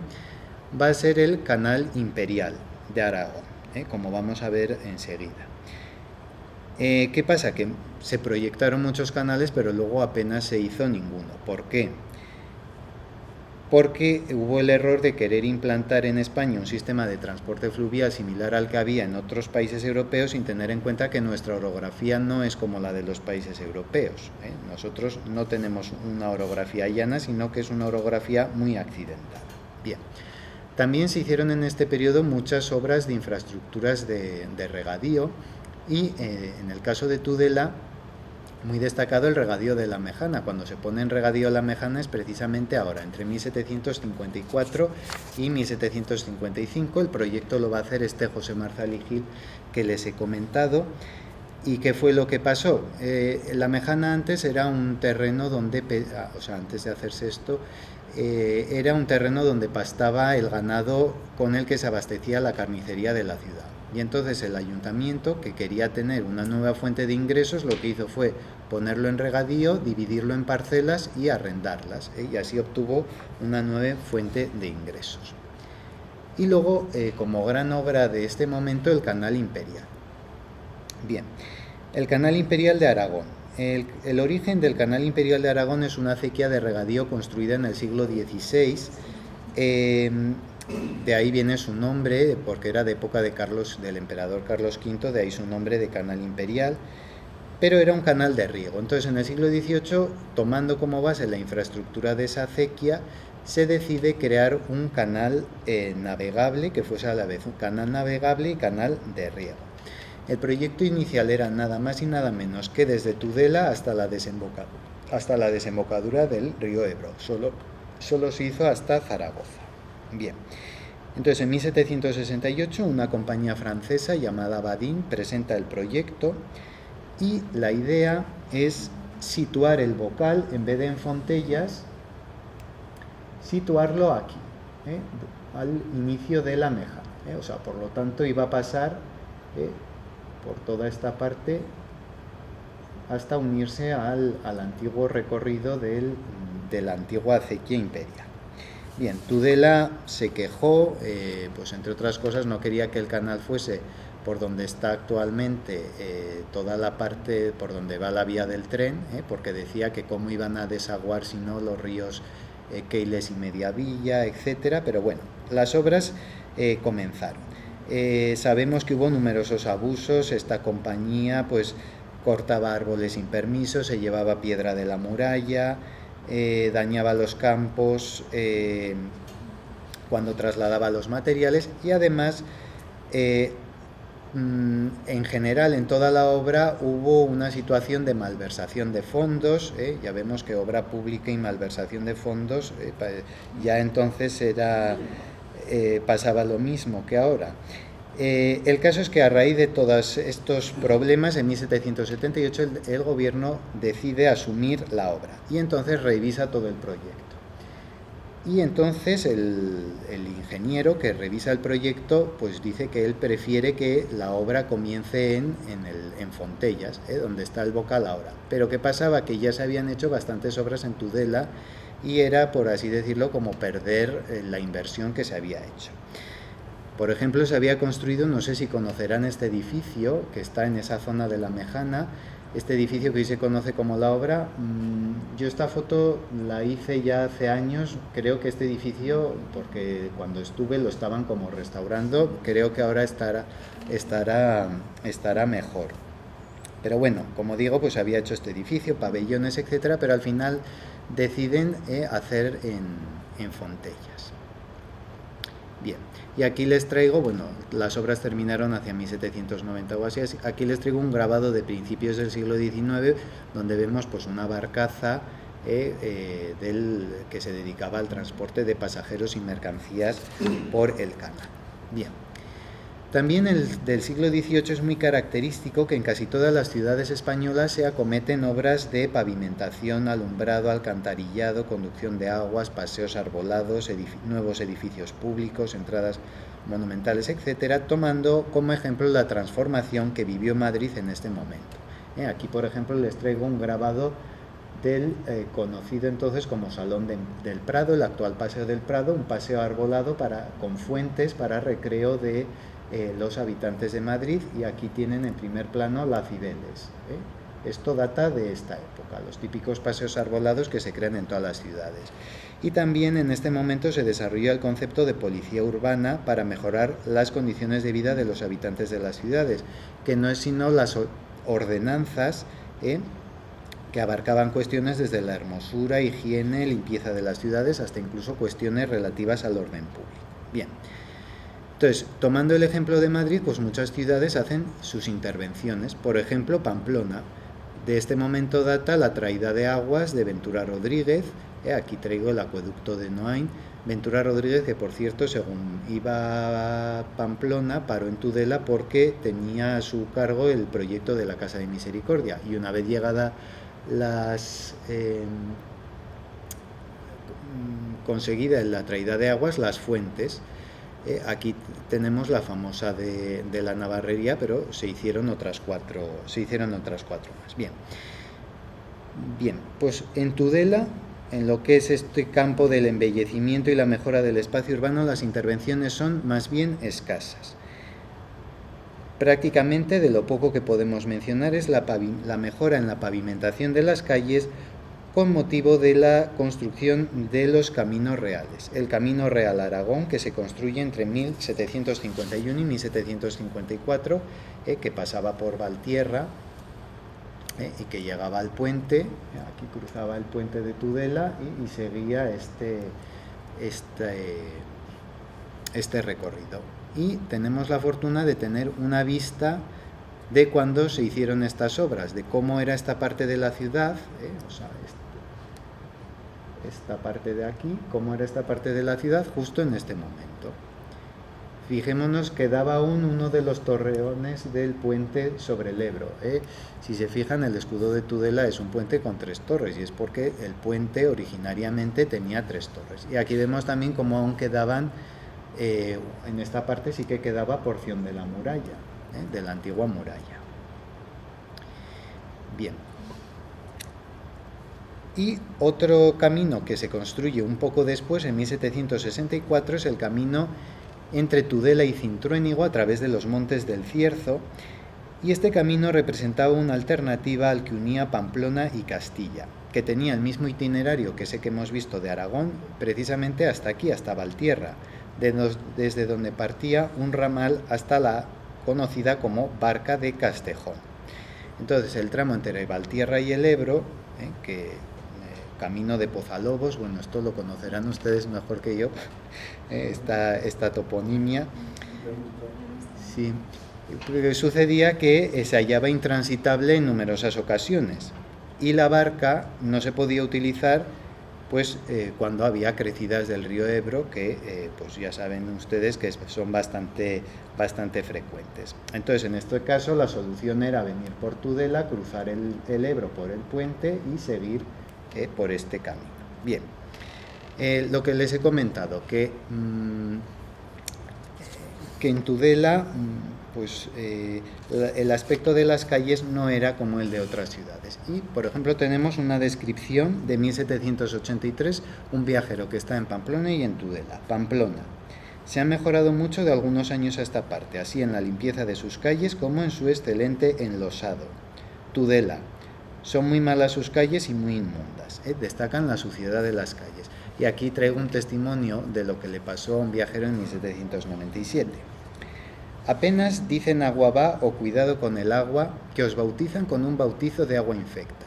va a ser el Canal Imperial de Aragón, como vamos a ver enseguida. ¿Qué pasa? Que se proyectaron muchos canales, pero luego apenas se hizo ninguno. ¿Por qué? Porque hubo el error de querer implantar en España un sistema de transporte fluvial similar al que había en otros países europeos, sin tener en cuenta que nuestra orografía no es como la de los países europeos. Nosotros no tenemos una orografía llana, sino que es una orografía muy accidentada. Bien. También se hicieron en este periodo muchas obras de infraestructuras de regadío, y en el caso de Tudela, muy destacado el regadío de la Mejana. Cuando se pone en regadío la Mejana es precisamente ahora, entre 1754 y 1755. El proyecto lo va a hacer este José Marzal y Gil, que les he comentado, ¿Y qué fue lo que pasó? La Mejana antes era un terreno donde, o sea, antes de hacerse esto, era un terreno donde pastaba el ganado con el que se abastecía la carnicería de la ciudad. Y entonces el ayuntamiento, que quería tener una nueva fuente de ingresos, lo que hizo fue ponerlo en regadío, dividirlo en parcelas y arrendarlas, y así obtuvo una nueva fuente de ingresos. Y luego, como gran obra de este momento, el Canal Imperial. Bien, el Canal Imperial de Aragón. El origen del Canal Imperial de Aragón es una acequia de regadío construida en el siglo XVI. De ahí viene su nombre, porque era de época del emperador Carlos V, de ahí su nombre de Canal Imperial, pero era un canal de riego. Entonces, en el siglo XVIII, tomando como base la infraestructura de esa acequia, se decide crear un canal navegable, que fuese a la vez un canal navegable y canal de riego. El proyecto inicial era nada más y nada menos que desde Tudela hasta la desembocadura del río Ebro. Solo se hizo hasta Zaragoza. Bien, entonces en 1768 una compañía francesa llamada Badin presenta el proyecto y la idea es situar el bocal, en vez de en Fontellas, situarlo aquí, al inicio de la Meja. O sea, por lo tanto iba a pasar por toda esta parte hasta unirse al antiguo recorrido de la antigua acequia imperial. Bien, Tudela se quejó, pues entre otras cosas no quería que el canal fuese por donde está actualmente toda la parte por donde va la vía del tren, porque decía que cómo iban a desaguar si no los ríos Keiles y Mediavilla, etcétera. Pero bueno, las obras comenzaron. Sabemos que hubo numerosos abusos. Esta compañía pues cortaba árboles sin permiso, se llevaba piedra de la muralla, dañaba los campos cuando trasladaba los materiales, y además en general en toda la obra hubo una situación de malversación de fondos. Ya vemos que obra pública y malversación de fondos ya entonces pasaba lo mismo que ahora. El caso es que a raíz de todos estos problemas, en 1778 el gobierno decide asumir la obra y entonces revisa todo el proyecto. Y entonces el ingeniero que revisa el proyecto pues dice que él prefiere que la obra comience en Fontellas, donde está el bocal ahora. Pero ¿qué pasaba? Que ya se habían hecho bastantes obras en Tudela y era, por así decirlo, como perder la inversión que se había hecho. Por ejemplo, se había construido, no sé si conocerán este edificio que está en esa zona de la Mejana, este edificio que hoy se conoce como La Obra. Yo esta foto la hice ya hace años. Creo que este edificio, porque cuando estuve lo estaban como restaurando, creo que ahora estará mejor. Pero bueno, como digo, pues había hecho este edificio, pabellones, etcétera, pero al final deciden hacer en Fontellas. Bien, y aquí les traigo, bueno, las obras terminaron hacia 1790 o así, aquí les traigo un grabado de principios del siglo XIX, donde vemos pues una barcaza que se dedicaba al transporte de pasajeros y mercancías por el canal. Bien. También del siglo XVIII es muy característico que en casi todas las ciudades españolas se acometen obras de pavimentación, alumbrado, alcantarillado, conducción de aguas, paseos arbolados, nuevos edificios públicos, entradas monumentales, etcétera, tomando como ejemplo la transformación que vivió Madrid en este momento. Aquí, por ejemplo, les traigo un grabado del conocido entonces como Salón del Prado, el actual Paseo del Prado, un paseo arbolado con fuentes para recreo de los habitantes de Madrid, y aquí tienen en primer plano la Cibeles. Esto data de esta época, los típicos paseos arbolados que se crean en todas las ciudades. Y también en este momento se desarrolla el concepto de policía urbana para mejorar las condiciones de vida de los habitantes de las ciudades, que no es sino las ordenanzas que abarcaban cuestiones desde la hermosura, higiene, limpieza de las ciudades, hasta incluso cuestiones relativas al orden público. Bien. Entonces, tomando el ejemplo de Madrid, pues muchas ciudades hacen sus intervenciones. Por ejemplo, Pamplona. De este momento data la traída de aguas de Ventura Rodríguez, aquí traigo el acueducto de Noain. Ventura Rodríguez, que por cierto, según iba a Pamplona, paró en Tudela porque tenía a su cargo el proyecto de la Casa de Misericordia, y una vez llegada conseguida la traída de aguas, las fuentes, aquí tenemos la famosa de la Navarrería, pero se hicieron otras cuatro más. Bien, pues en Tudela, en lo que es este campo del embellecimiento y la mejora del espacio urbano, las intervenciones son más bien escasas. Prácticamente, de lo poco que podemos mencionar, es la mejora en la pavimentación de las calles con motivo de la construcción de los caminos reales. El Camino Real Aragón, que se construye entre 1751 y 1754, que pasaba por Valtierra, y que llegaba al puente, aquí cruzaba el puente de Tudela y seguía este recorrido. Y tenemos la fortuna de tener una vista de cuando se hicieron estas obras, de cómo era esta parte de la ciudad, esta parte de aquí, cómo era esta parte de la ciudad justo en este momento. Fijémonos que daba aún uno de los torreones del puente sobre el Ebro. Si se fijan, el escudo de Tudela es un puente con 3 torres, y es porque el puente originariamente tenía 3 torres. Y aquí vemos también cómo aún quedaban, en esta parte sí que quedaba porción de la muralla, de la antigua muralla. Bien. Y otro camino que se construye un poco después, en 1764, es el camino entre Tudela y Cintruénigo a través de los montes del Cierzo, y este camino representaba una alternativa al que unía Pamplona y Castilla, que tenía el mismo itinerario que ese que hemos visto de Aragón, precisamente hasta aquí, hasta Valtierra, desde donde partía un ramal hasta la conocida como Barca de Castejón. Entonces el tramo entre Valtierra y el Ebro, camino de Pozalobos, bueno, esto lo conocerán ustedes mejor que yo, esta toponimia. Sí, sucedía que se hallaba intransitable en numerosas ocasiones, y la barca no se podía utilizar pues cuando había crecidas del río Ebro, que pues ya saben ustedes que son bastante frecuentes. Entonces, en este caso, la solución era venir por Tudela, cruzar el Ebro por el puente y seguir por este camino. Bien, lo que les he comentado, que en Tudela pues el aspecto de las calles no era como el de otras ciudades. Y, por ejemplo, tenemos una descripción de 1783, un viajero que está en Pamplona y en Tudela. Pamplona. Se ha mejorado mucho de algunos años a esta parte, así en la limpieza de sus calles como en su excelente enlosado. Tudela. Son muy malas sus calles y muy inmundas. Destacan la suciedad de las calles. Y aquí traigo un testimonio de lo que le pasó a un viajero en 1797. Apenas dicen agua va o cuidado con el agua, que os bautizan con un bautizo de agua infecta.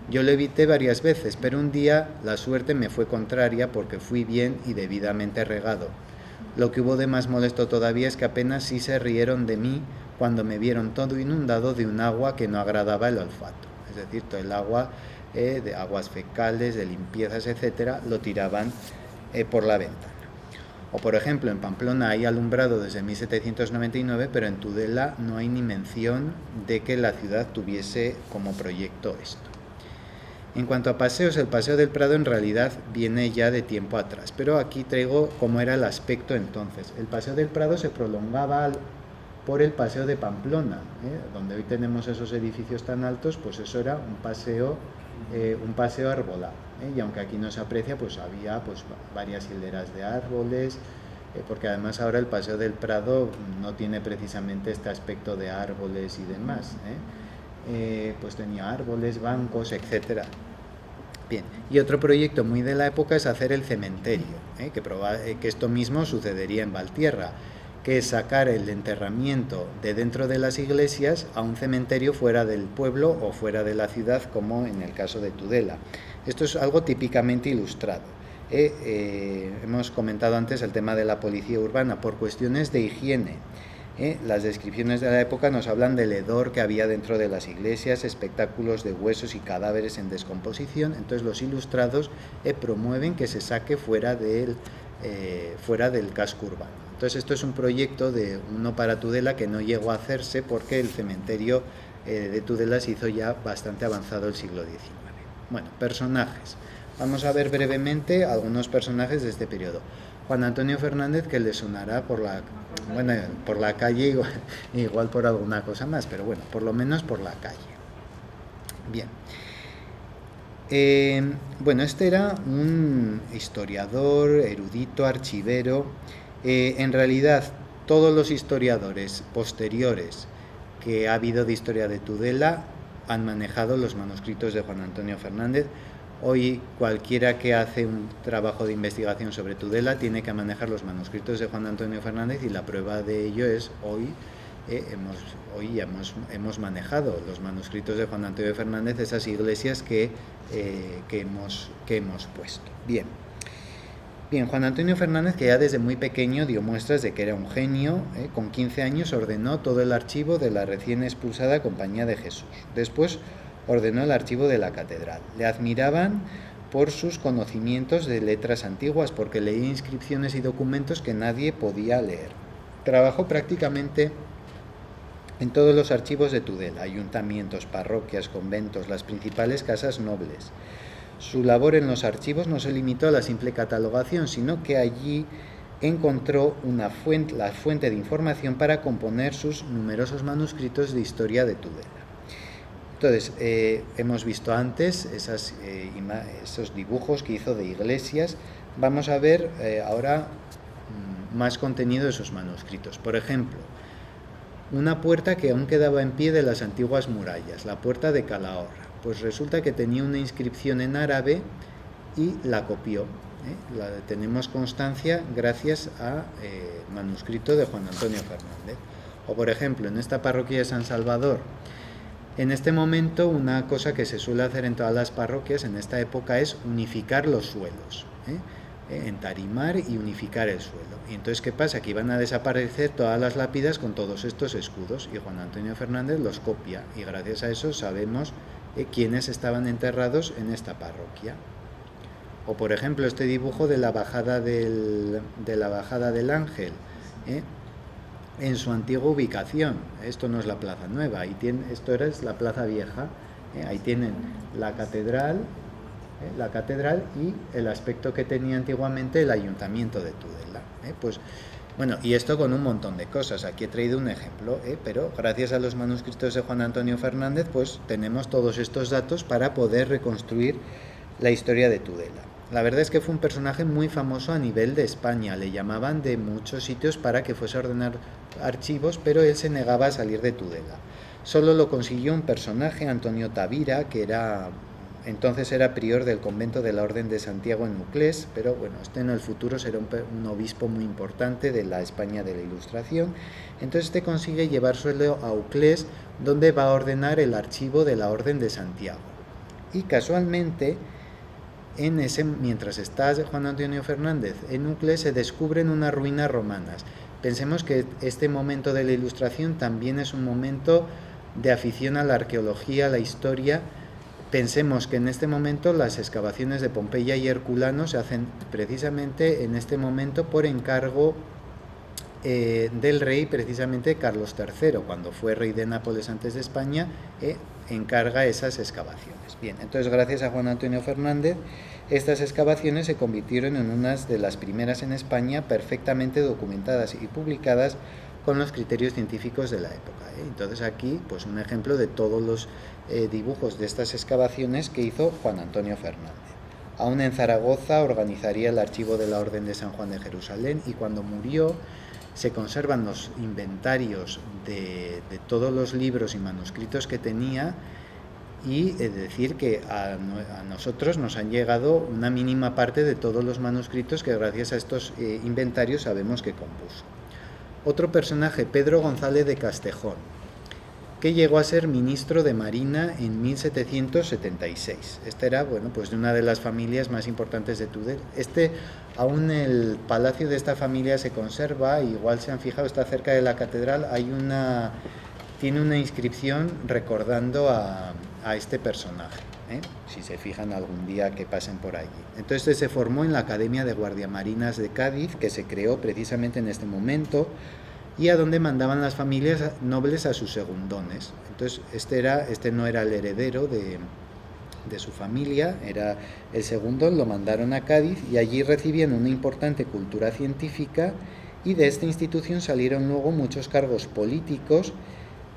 Yo lo evité varias veces, pero un día la suerte me fue contraria porque fui bien y debidamente regado. Lo que hubo de más molesto todavía es que apenas sí se rieron de mí cuando me vieron todo inundado de un agua que no agradaba el olfato. Es decir, todo el agua, de aguas fecales, de limpiezas, etcétera, lo tiraban por la ventana. O, por ejemplo, en Pamplona hay alumbrado desde 1799, pero en Tudela no hay ni mención de que la ciudad tuviese como proyecto esto. En cuanto a paseos, el Paseo del Prado en realidad viene ya de tiempo atrás, pero aquí traigo cómo era el aspecto entonces. El Paseo del Prado se prolongaba por el Paseo de Pamplona, donde hoy tenemos esos edificios tan altos, pues eso era un paseo arbolado, y aunque aquí no se aprecia, pues había pues varias hileras de árboles, porque además ahora el Paseo del Prado no tiene precisamente este aspecto de árboles y demás, pues tenía árboles, bancos, etcétera. Bien, y otro proyecto muy de la época es hacer el cementerio, que esto mismo sucedería en Valtierra, que es sacar el enterramiento de dentro de las iglesias a un cementerio fuera del pueblo o fuera de la ciudad, como en el caso de Tudela. Esto es algo típicamente ilustrado. Hemos comentado antes el tema de la policía urbana por cuestiones de higiene. Las descripciones de la época nos hablan del hedor que había dentro de las iglesias, espectáculos de huesos y cadáveres en descomposición. Entonces los ilustrados promueven que se saque fuera del casco urbano. Entonces esto es un proyecto de uno para Tudela que no llegó a hacerse porque el cementerio de Tudela se hizo ya bastante avanzado el siglo XIX. Bueno, personajes. Vamos a ver brevemente algunos personajes de este periodo. Juan Antonio Fernández, que le sonará por la calle, igual por alguna cosa más, pero bueno, por lo menos por la calle. Bien. Bueno, este era un historiador, erudito, archivero. En realidad, todos los historiadores posteriores que ha habido de historia de Tudela han manejado los manuscritos de Juan Antonio Fernández. Hoy cualquiera que hace un trabajo de investigación sobre Tudela tiene que manejar los manuscritos de Juan Antonio Fernández, y la prueba de ello es hoy hemos manejado los manuscritos de Juan Antonio Fernández, esas iglesias que hemos puesto. Bien, Juan Antonio Fernández, que ya desde muy pequeño dio muestras de que era un genio, con 15 años ordenó todo el archivo de la recién expulsada Compañía de Jesús. Después ordenó el archivo de la catedral. Le admiraban por sus conocimientos de letras antiguas, porque leía inscripciones y documentos que nadie podía leer. Trabajó prácticamente en todos los archivos de Tudela, ayuntamientos, parroquias, conventos, las principales casas nobles. Su labor en los archivos no se limitó a la simple catalogación, sino que allí encontró la fuente de información para componer sus numerosos manuscritos de historia de Tudela. Entonces, hemos visto antes esos dibujos que hizo de iglesias. Vamos a ver ahora más contenido de esos manuscritos. Por ejemplo, una puerta que aún quedaba en pie de las antiguas murallas, la puerta de Calahorra. Pues resulta que tenía una inscripción en árabe y la copió. Tenemos constancia gracias a manuscrito de Juan Antonio Fernández. O por ejemplo, en esta parroquia de San Salvador, en este momento una cosa que se suele hacer en todas las parroquias en esta época es unificar los suelos, entarimar y unificar el suelo. Y entonces, ¿qué pasa? Que iban a desaparecer todas las lápidas con todos estos escudos, y Juan Antonio Fernández los copia, y gracias a eso sabemos quiénes estaban enterrados en esta parroquia. O por ejemplo, este dibujo de la bajada del Ángel, en su antigua ubicación. Esto no es la Plaza Nueva, esto era la Plaza Vieja. Ahí tienen la catedral y el aspecto que tenía antiguamente el Ayuntamiento de Tudela. Pues bueno, y esto con un montón de cosas. Aquí he traído un ejemplo, pero gracias a los manuscritos de Juan Antonio Fernández, pues tenemos todos estos datos para poder reconstruir la historia de Tudela. La verdad es que fue un personaje muy famoso a nivel de España. Le llamaban de muchos sitios para que fuese a ordenar archivos, pero él se negaba a salir de Tudela. Solo lo consiguió un personaje, Antonio Tavira, que entonces era prior del convento de la Orden de Santiago en Uclés, pero bueno, en el futuro será un obispo muy importante de la España de la Ilustración. Entonces consigue llevárselo a Uclés, donde va a ordenar el archivo de la Orden de Santiago. Y casualmente, mientras está Juan Antonio Fernández en Uclés, se descubren unas ruinas romanas. Pensemos que este momento de la Ilustración también es un momento de afición a la arqueología, a la historia. Pensemos que en este momento las excavaciones de Pompeya y Herculano se hacen precisamente en este momento por encargo del rey, precisamente Carlos III, cuando fue rey de Nápoles antes de España, encarga esas excavaciones. Bien, entonces gracias a Juan Antonio Fernández, estas excavaciones se convirtieron en unas de las primeras en España perfectamente documentadas y publicadas con los criterios científicos de la época. Entonces aquí, pues un ejemplo de todos los dibujos de estas excavaciones que hizo Juan Antonio Fernández. Aún en Zaragoza organizaría el archivo de la Orden de San Juan de Jerusalén, y cuando murió se conservan los inventarios de todos los libros y manuscritos que tenía, y es decir que a nosotros nos han llegado una mínima parte de todos los manuscritos que gracias a estos inventarios sabemos que compuso. Otro personaje, Pedro González de Castejón. que llegó a ser ministro de Marina en 1776. Este era, bueno, pues de una de las familias más importantes de Tudela. Aún el palacio de esta familia se conserva, igual se han fijado, está cerca de la catedral, tiene una inscripción recordando a este personaje, si se fijan algún día que pasen por allí. Entonces se formó en la Academia de Guardiamarinas de Cádiz, que se creó precisamente en este momento, y a donde mandaban las familias nobles a sus segundones. Entonces este no era el heredero de su familia, era el segundón, lo mandaron a Cádiz y allí recibían una importante cultura científica, y de esta institución salieron luego muchos cargos políticos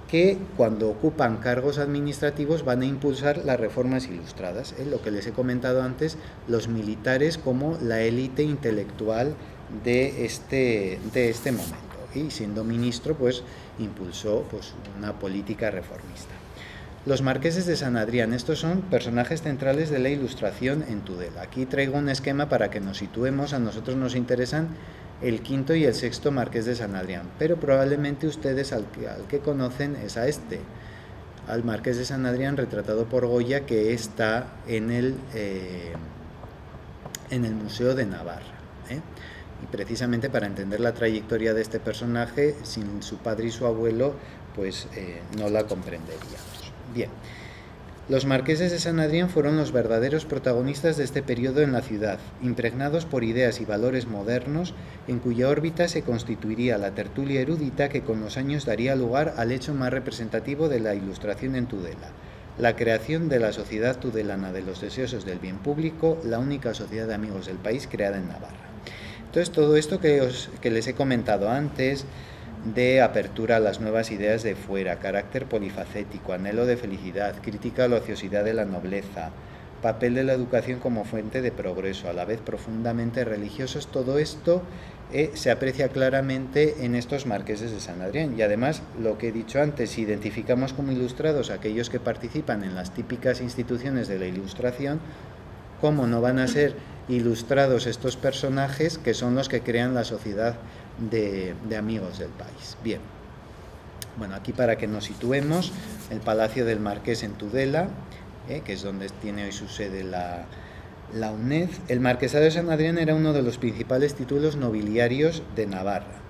que, cuando ocupan cargos administrativos, van a impulsar las reformas ilustradas, lo que les he comentado antes, los militares como la élite intelectual de este momento. Y siendo ministro, pues impulsó pues una política reformista. Los marqueses de San Adrián, estos son personajes centrales de la Ilustración en Tudela. Aquí traigo un esquema para que nos situemos. A nosotros nos interesan el quinto y el sexto marqués de San Adrián, pero probablemente ustedes al que conocen es al marqués de San Adrián, retratado por Goya, que está en el Museo de Navarra. Y precisamente para entender la trayectoria de este personaje, sin su padre y su abuelo, pues no la comprenderíamos. Bien, los marqueses de San Adrián fueron los verdaderos protagonistas de este periodo en la ciudad, impregnados por ideas y valores modernos, en cuya órbita se constituiría la tertulia erudita que con los años daría lugar al hecho más representativo de la Ilustración en Tudela, la creación de la Sociedad Tudelana de los Deseosos del Bien Público, la única sociedad de amigos del país creada en Navarra. Entonces, todo esto que les he comentado antes, de apertura a las nuevas ideas de fuera, carácter polifacético, anhelo de felicidad, crítica a la ociosidad de la nobleza, papel de la educación como fuente de progreso, a la vez profundamente religiosos, todo esto se aprecia claramente en estos marqueses de San Adrián. Y además, lo que he dicho antes, si identificamos como ilustrados a aquellos que participan en las típicas instituciones de la Ilustración, ¿cómo no van a ser ilustrados estos personajes que son los que crean la sociedad de amigos del país? Bien, bueno, aquí para que nos situemos, el Palacio del Marqués en Tudela, que es donde tiene hoy su sede la UNED. El Marquesado de San Adrián era uno de los principales títulos nobiliarios de Navarra.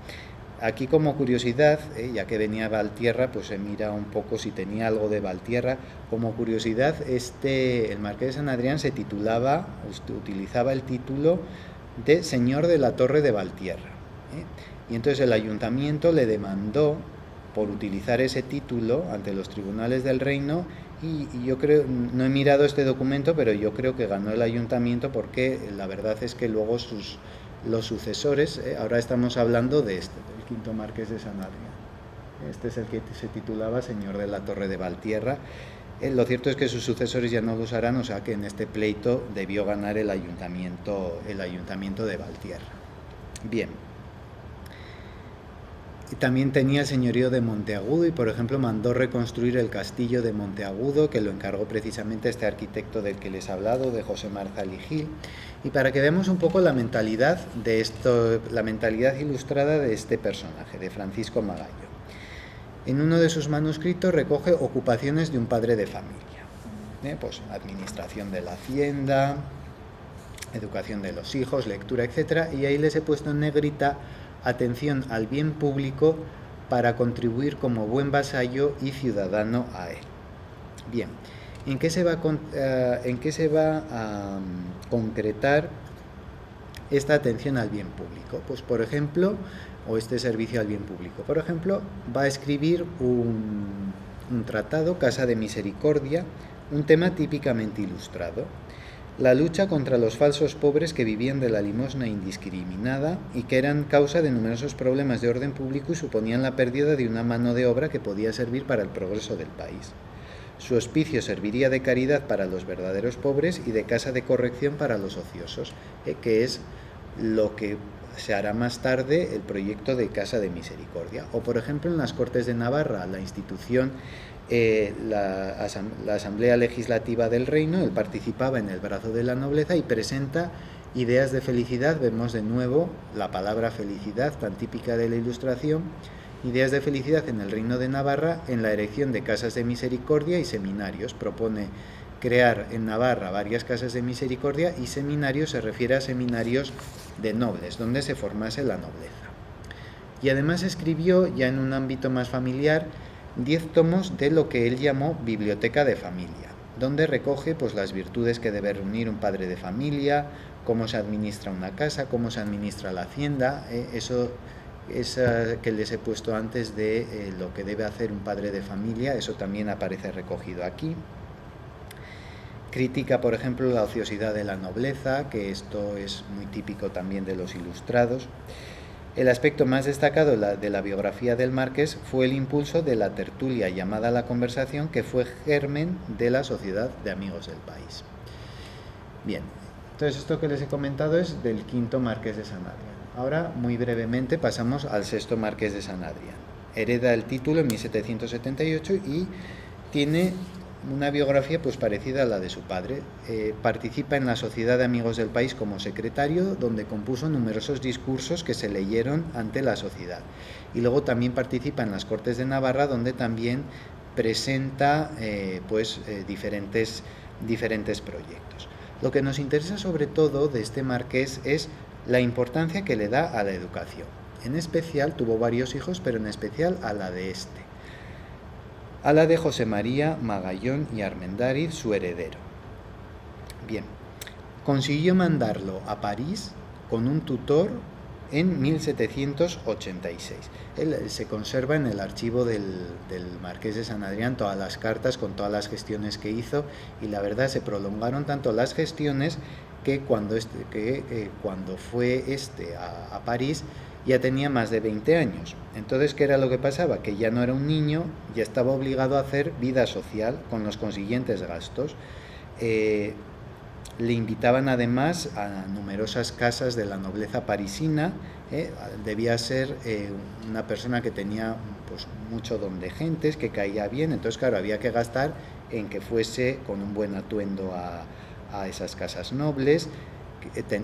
Aquí, como curiosidad, ya que venía Valtierra, pues se mira un poco si tenía algo de Valtierra. Como curiosidad, el Marqués de San Adrián utilizaba el título de señor de la Torre de Valtierra. Y entonces el ayuntamiento le demandó por utilizar ese título ante los tribunales del reino, y yo creo, no he mirado este documento, pero yo creo que ganó el ayuntamiento, porque la verdad es que luego los sucesores, ahora estamos hablando del quinto marqués de San Adrián, este es el que se titulaba señor de la Torre de Valtierra. Lo cierto es que sus sucesores ya no lo usarán, o sea que en este pleito debió ganar el ayuntamiento de Valtierra. Bien. Y también tenía el señorío de Monteagudo, y por ejemplo mandó reconstruir el castillo de Monteagudo, que lo encargó precisamente este arquitecto del que les he hablado, de José Marzal y Gil. Y para que veamos un poco la mentalidad ilustrada de este personaje, de Francisco Magallo. En uno de sus manuscritos recoge ocupaciones de un padre de familia, pues administración de la hacienda, educación de los hijos, lectura, etc. Y ahí les he puesto en negrita: atención al bien público para contribuir como buen vasallo y ciudadano a él. Bien, ¿en qué se va a concretar esta atención al bien público? Pues, por ejemplo, o este servicio al bien público. Por ejemplo, va a escribir un tratado, Casa de Misericordia, un tema típicamente ilustrado: la lucha contra los falsos pobres que vivían de la limosna indiscriminada y que eran causa de numerosos problemas de orden público y suponían la pérdida de una mano de obra que podía servir para el progreso del país. Su hospicio serviría de caridad para los verdaderos pobres y de casa de corrección para los ociosos, que es lo que se hará más tarde el proyecto de Casa de Misericordia. O, por ejemplo, en las Cortes de Navarra, la institución, la Asamblea Legislativa del Reino, él participaba en el brazo de la nobleza y presenta ideas de felicidad. Vemos de nuevo la palabra felicidad, tan típica de la Ilustración, ideas de felicidad en el Reino de Navarra en la erección de casas de misericordia y seminarios. Propone crear en Navarra varias casas de misericordia, y seminarios se refiere a seminarios de nobles, donde se formase la nobleza. Y además escribió, ya en un ámbito más familiar, 10 tomos de lo que él llamó Biblioteca de Familia, donde recoge pues las virtudes que debe reunir un padre de familia, cómo se administra una casa, cómo se administra la hacienda, eso que les he puesto antes de lo que debe hacer un padre de familia, eso también aparece recogido aquí. Critica, por ejemplo, la ociosidad de la nobleza, que esto es muy típico también de los ilustrados. El aspecto más destacado de la biografía del marqués fue el impulso de la tertulia llamada La Conversación, que fue germen de la Sociedad de Amigos del País. Bien, entonces esto que les he comentado es del quinto marqués de San Adrián. Ahora, muy brevemente, pasamos al sexto marqués de San Adrián. Hereda el título en 1778 y tiene una biografía pues parecida a la de su padre. Participa en la Sociedad de Amigos del País como secretario, donde compuso numerosos discursos que se leyeron ante la sociedad. Y luego también participa en las Cortes de Navarra, donde también presenta diferentes proyectos. Lo que nos interesa sobre todo de este marqués es la importancia que le da a la educación. En especial, tuvo varios hijos, pero en especial a la de a la de José María Magallón y Armendáriz, su heredero. Bien, consiguió mandarlo a París con un tutor en 1786. Se conserva en el archivo del marqués de San Adrián todas las cartas con todas las gestiones que hizo, y la verdad se prolongaron tanto las gestiones que cuando fue a París ya tenía más de 20 años. Entonces, ¿qué era lo que pasaba? Que ya no era un niño, ya estaba obligado a hacer vida social con los consiguientes gastos. Le invitaban además a numerosas casas de la nobleza parisina. Debía ser una persona que tenía pues mucho don de gentes, que caía bien. Entonces, claro, había que gastar en que fuese con un buen atuendo a esas casas nobles.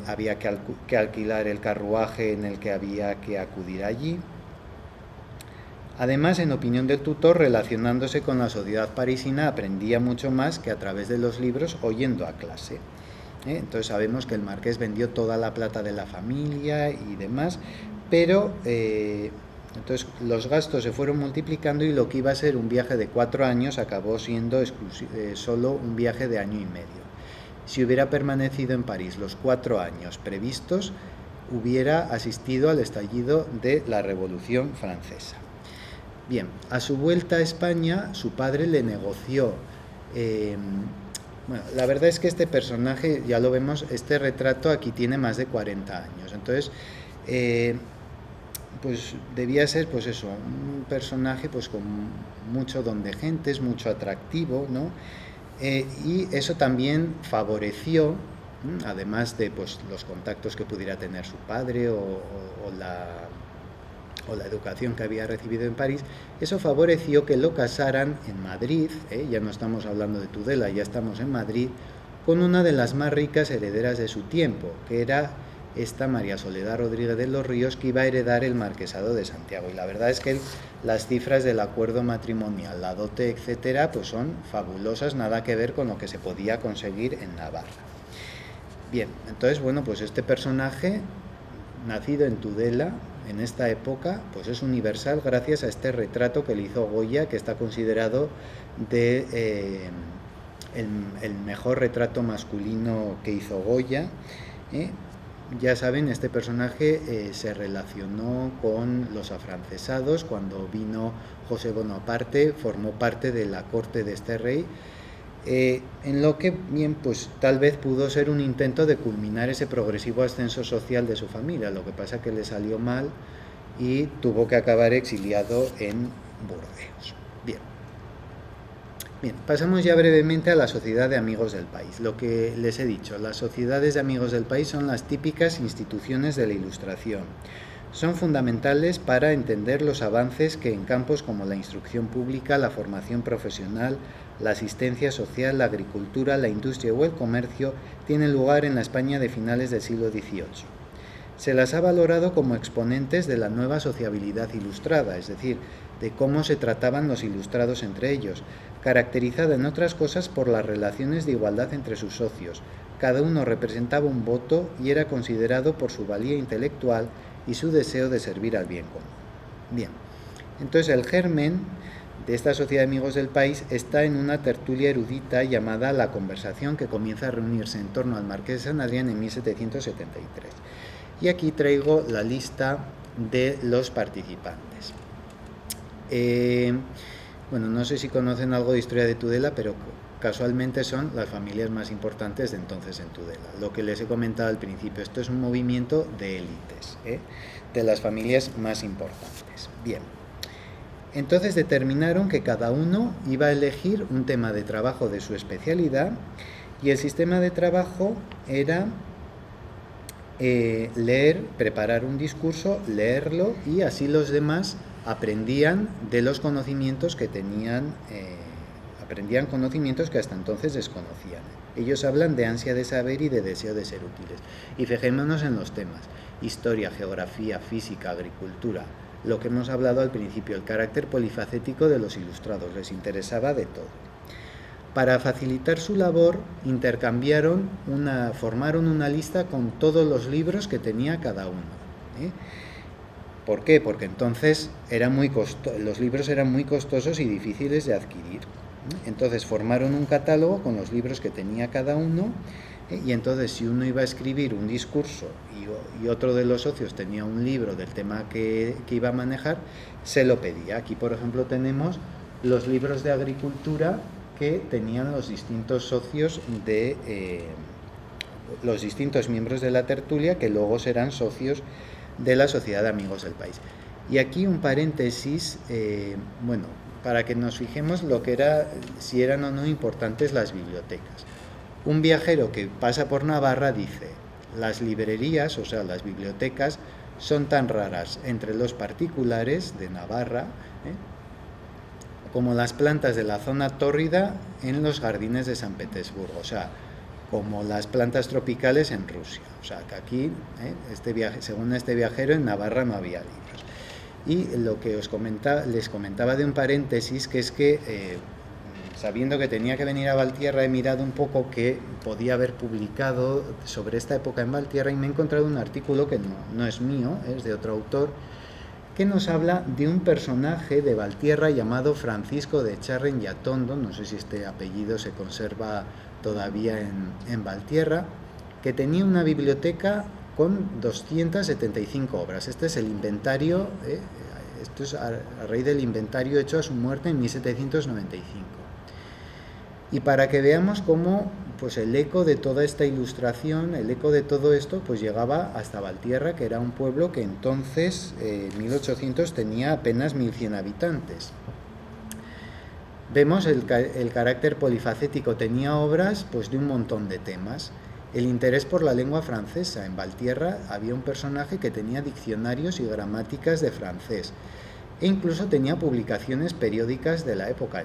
Había que alquilar el carruaje en el que había que acudir allí. Además, en opinión del tutor, relacionándose con la sociedad parisina, aprendía mucho más que a través de los libros o yendo a clase. Entonces sabemos que el marqués vendió toda la plata de la familia y demás, pero entonces los gastos se fueron multiplicando, y lo que iba a ser un viaje de 4 años acabó siendo solo un viaje de año y medio. Si hubiera permanecido en París los 4 años previstos, hubiera asistido al estallido de la Revolución Francesa. Bien, a su vuelta a España, su padre le negoció. Bueno, la verdad es que este personaje, ya lo vemos, este retrato aquí tiene más de 40 años. Entonces, pues debía ser, pues eso, un personaje pues con mucho don de gentes, mucho atractivo, ¿no? Y eso también favoreció, además de pues los contactos que pudiera tener su padre o la educación que había recibido en París, eso favoreció que lo casaran en Madrid, ya no estamos hablando de Tudela, ya estamos en Madrid, con una de las más ricas herederas de su tiempo, que era esta María Soledad Rodríguez de los Ríos, que iba a heredar el marquesado de Santiago. Y la verdad es que las cifras del acuerdo matrimonial, la dote, etcétera, pues son fabulosas, nada que ver con lo que se podía conseguir en Navarra. Bien, entonces, bueno, pues este personaje, nacido en Tudela, en esta época, pues es universal gracias a este retrato que le hizo Goya, que está considerado el mejor retrato masculino que hizo Goya. Ya saben, este personaje se relacionó con los afrancesados. Cuando vino José Bonaparte, formó parte de la corte de este rey, en lo que bien, pues tal vez pudo ser un intento de culminar ese progresivo ascenso social de su familia. Lo que pasa que le salió mal y tuvo que acabar exiliado en Burdeos. Bien, pasamos ya brevemente a la Sociedad de Amigos del País. Lo que les he dicho, las sociedades de amigos del país son las típicas instituciones de la Ilustración. Son fundamentales para entender los avances que en campos como la instrucción pública, la formación profesional, la asistencia social, la agricultura, la industria o el comercio tienen lugar en la España de finales del siglo XVIII. se las ha valorado como exponentes de la nueva sociabilidad ilustrada, es decir, de cómo se trataban los ilustrados entre ellos, caracterizada en otras cosas por las relaciones de igualdad entre sus socios. Cada uno representaba un voto y era considerado por su valía intelectual y su deseo de servir al bien común. Bien, entonces el germen de esta sociedad de amigos del país está en una tertulia erudita llamada La Conversación, que comienza a reunirse en torno al Marqués de San Adrián en 1773. Y aquí traigo la lista de los participantes. Bueno, no sé si conocen algo de historia de Tudela, pero casualmente son las familias más importantes de entonces en Tudela. Lo que les he comentado al principio, esto es un movimiento de élites, de las familias más importantes. Bien, entonces determinaron que cada uno iba a elegir un tema de trabajo de su especialidad, y el sistema de trabajo era leer, preparar un discurso, leerlo, y así los demás aprendían de los conocimientos que tenían, aprendían conocimientos que hasta entonces desconocían. Ellos hablan de ansia de saber y de deseo de ser útiles. Y fijémonos en los temas: historia, geografía, física, agricultura, lo que hemos hablado al principio, el carácter polifacético de los ilustrados, les interesaba de todo. Para facilitar su labor, formaron una lista con todos los libros que tenía cada uno. ¿Por qué? Porque entonces los libros eran muy costosos y difíciles de adquirir. Entonces formaron un catálogo con los libros que tenía cada uno, y entonces si uno iba a escribir un discurso y otro de los socios tenía un libro del tema que iba a manejar, se lo pedía. Aquí, por ejemplo, tenemos los libros de agricultura que tenían los distintos socios los distintos miembros de la tertulia, que luego serán socios de la Sociedad de Amigos del País. Y aquí un paréntesis, bueno, para que nos fijemos lo que era, si eran o no importantes las bibliotecas. Un viajero que pasa por Navarra dice: las librerías, o sea, las bibliotecas, son tan raras entre los particulares de Navarra, como las plantas de la zona tórrida en los jardines de San Petersburgo, o sea, como las plantas tropicales en Rusia. O sea, que aquí, según este viajero, en Navarra no había libros. Y lo que les comentaba de un paréntesis, que es que, sabiendo que tenía que venir a Valtierra, he mirado un poco qué podía haber publicado sobre esta época en Valtierra, y me he encontrado un artículo que no es mío, es de otro autor, que nos habla de un personaje de Valtierra llamado Francisco de Echarren y Atondo, no sé si este apellido se conserva todavía en Valtierra, que tenía una biblioteca con 275 obras. Este es el inventario, esto es a raíz del inventario hecho a su muerte en 1795. Y para que veamos cómo pues el eco de toda esta ilustración, el eco de todo esto, pues llegaba hasta Valtierra, que era un pueblo que entonces, en 1800, tenía apenas 1100 habitantes. Vemos el carácter polifacético, tenía obras pues de un montón de temas. El interés por la lengua francesa. En Valtierra había un personaje que tenía diccionarios y gramáticas de francés, e incluso tenía publicaciones periódicas de la época.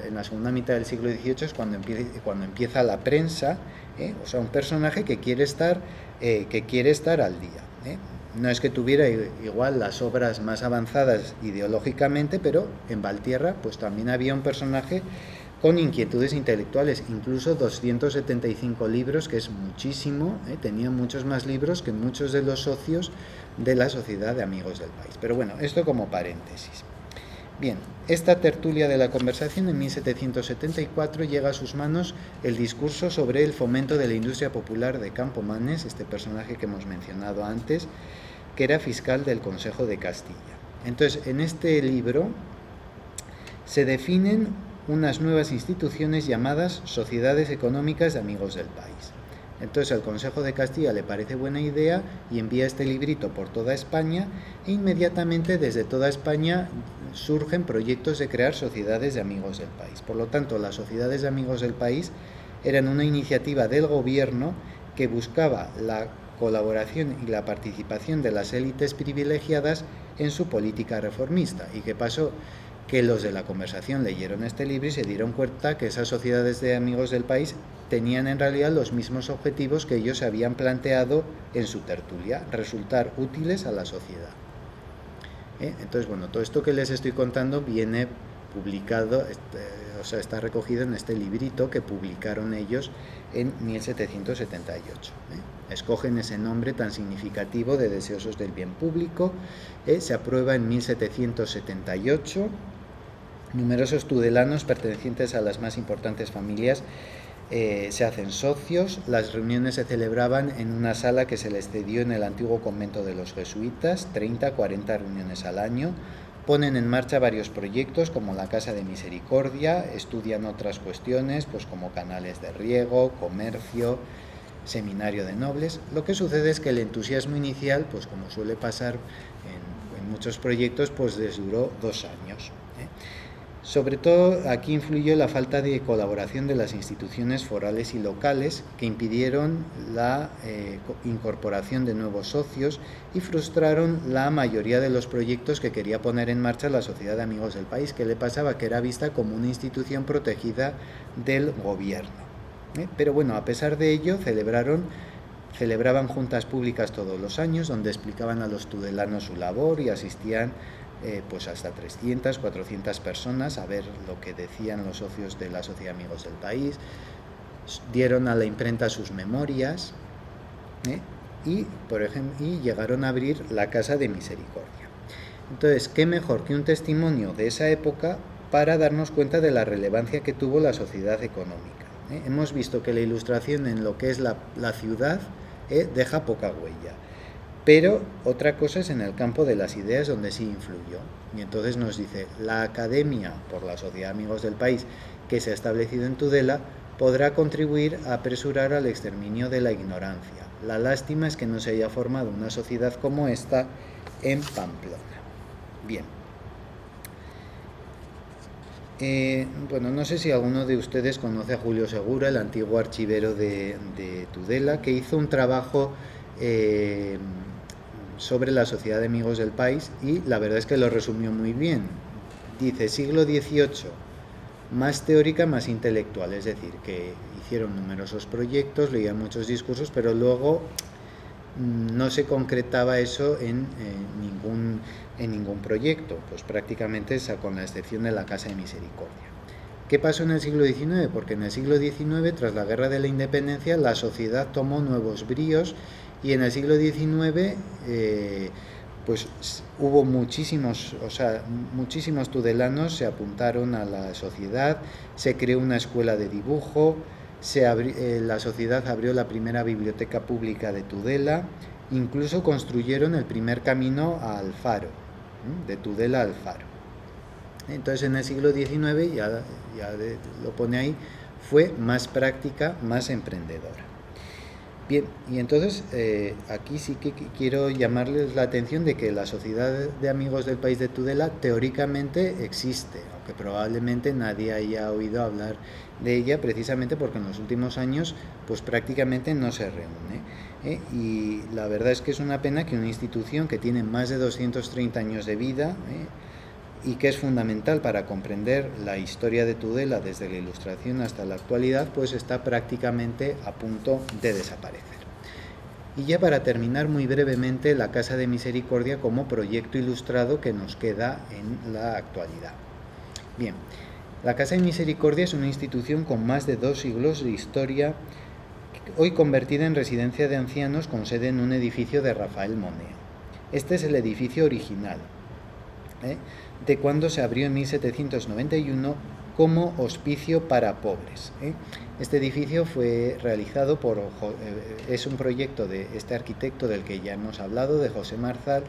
En la segunda mitad del siglo XVIII es cuando empieza la prensa, o sea, un personaje que quiere estar al día. No es que tuviera igual las obras más avanzadas ideológicamente, pero en Valtierra pues también había un personaje con inquietudes intelectuales, incluso 275 libros, que es muchísimo, tenía muchos más libros que muchos de los socios de la Sociedad de Amigos del País. Pero bueno, esto como paréntesis. Bien, esta tertulia de la conversación en 1774 llega a sus manos el discurso sobre el fomento de la industria popular de Campomanes, este personaje que hemos mencionado antes, que era fiscal del Consejo de Castilla. Entonces, en este libro se definen unas nuevas instituciones llamadas Sociedades Económicas de Amigos del País. Entonces al Consejo de Castilla le parece buena idea y envía este librito por toda España, e inmediatamente desde toda España surgen proyectos de crear sociedades de amigos del país. Por lo tanto, las sociedades de amigos del país eran una iniciativa del gobierno que buscaba la colaboración y la participación de las élites privilegiadas en su política reformista. ¿Y qué pasó? que los de la conversación leyeron este libro y se dieron cuenta que esas sociedades de amigos del país tenían en realidad los mismos objetivos que ellos se habían planteado en su tertulia, resultar útiles a la sociedad. Entonces, bueno, todo esto que les estoy contando viene publicado, está recogido en este librito que publicaron ellos en 1778. Escogen ese nombre tan significativo de deseosos del bien público. Se aprueba en 1778. Numerosos tudelanos pertenecientes a las más importantes familias se hacen socios. Las reuniones se celebraban en una sala que se les cedió en el antiguo convento de los jesuitas, 30-40 reuniones al año. Ponen en marcha varios proyectos como la Casa de Misericordia, estudian otras cuestiones pues como canales de riego, comercio, seminario de nobles. Lo que sucede es que el entusiasmo inicial, pues como suele pasar en muchos proyectos, pues les duró 2 años. Sobre todo aquí influyó la falta de colaboración de las instituciones forales y locales que impidieron la incorporación de nuevos socios y frustraron la mayoría de los proyectos que quería poner en marcha la Sociedad de Amigos del País, que le pasaba que era vista como una institución protegida del gobierno. Pero bueno, a pesar de ello, celebraban juntas públicas todos los años donde explicaban a los tudelanos su labor y asistían pues hasta 300, 400 personas a ver lo que decían los socios de la Sociedad de Amigos del País. Dieron a la imprenta sus memorias y llegaron a abrir la Casa de Misericordia. Entonces, ¿qué mejor que un testimonio de esa época para darnos cuenta de la relevancia que tuvo la sociedad económica? Hemos visto que la Ilustración en lo que es la ciudad deja poca huella. Pero otra cosa es en el campo de las ideas donde sí influyó. Y entonces nos dice, la Academia por la Sociedad de Amigos del País que se ha establecido en Tudela podrá contribuir a apresurar al exterminio de la ignorancia. La lástima es que no se haya formado una sociedad como esta en Pamplona. Bien. Bueno, no sé si alguno de ustedes conoce a Julio Segura, el antiguo archivero de Tudela, que hizo un trabajo sobre la Sociedad de Amigos del País y la verdad es que lo resumió muy bien. Dice, siglo XVIII, más teórica, más intelectual, es decir, que hicieron numerosos proyectos, leían muchos discursos, pero luego no se concretaba eso en ningún proyecto, pues prácticamente con la excepción de la Casa de Misericordia. ¿Qué pasó en el siglo XIX? Porque en el siglo XIX, tras la Guerra de la Independencia, la sociedad tomó nuevos bríos y en el siglo XIX pues hubo muchísimos tudelanos se apuntaron a la sociedad, se creó una escuela de dibujo, la sociedad abrió la primera biblioteca pública de Tudela, incluso construyeron el primer camino al Faro, de Tudela al Faro. Entonces en el siglo XIX, ya lo pone ahí, fue más práctica, más emprendedora. Bien, y entonces aquí sí que quiero llamarles la atención de que la Sociedad de Amigos del País de Tudela teóricamente existe, aunque probablemente nadie haya oído hablar de ella precisamente porque en los últimos años pues prácticamente no se reúne. Y la verdad es que es una pena que una institución que tiene más de 230 años de vida y que es fundamental para comprender la historia de Tudela desde la Ilustración hasta la actualidad, pues está prácticamente a punto de desaparecer. Y ya para terminar muy brevemente, la Casa de Misericordia como proyecto ilustrado que nos queda en la actualidad. Bien, la Casa de Misericordia es una institución con más de 2 siglos de historia, hoy convertida en residencia de ancianos con sede en un edificio de Rafael Moneo. Este es el edificio original, de cuando se abrió en 1791 como hospicio para pobres. Este edificio fue realizado es un proyecto de este arquitecto del que ya hemos hablado, de José Marzal.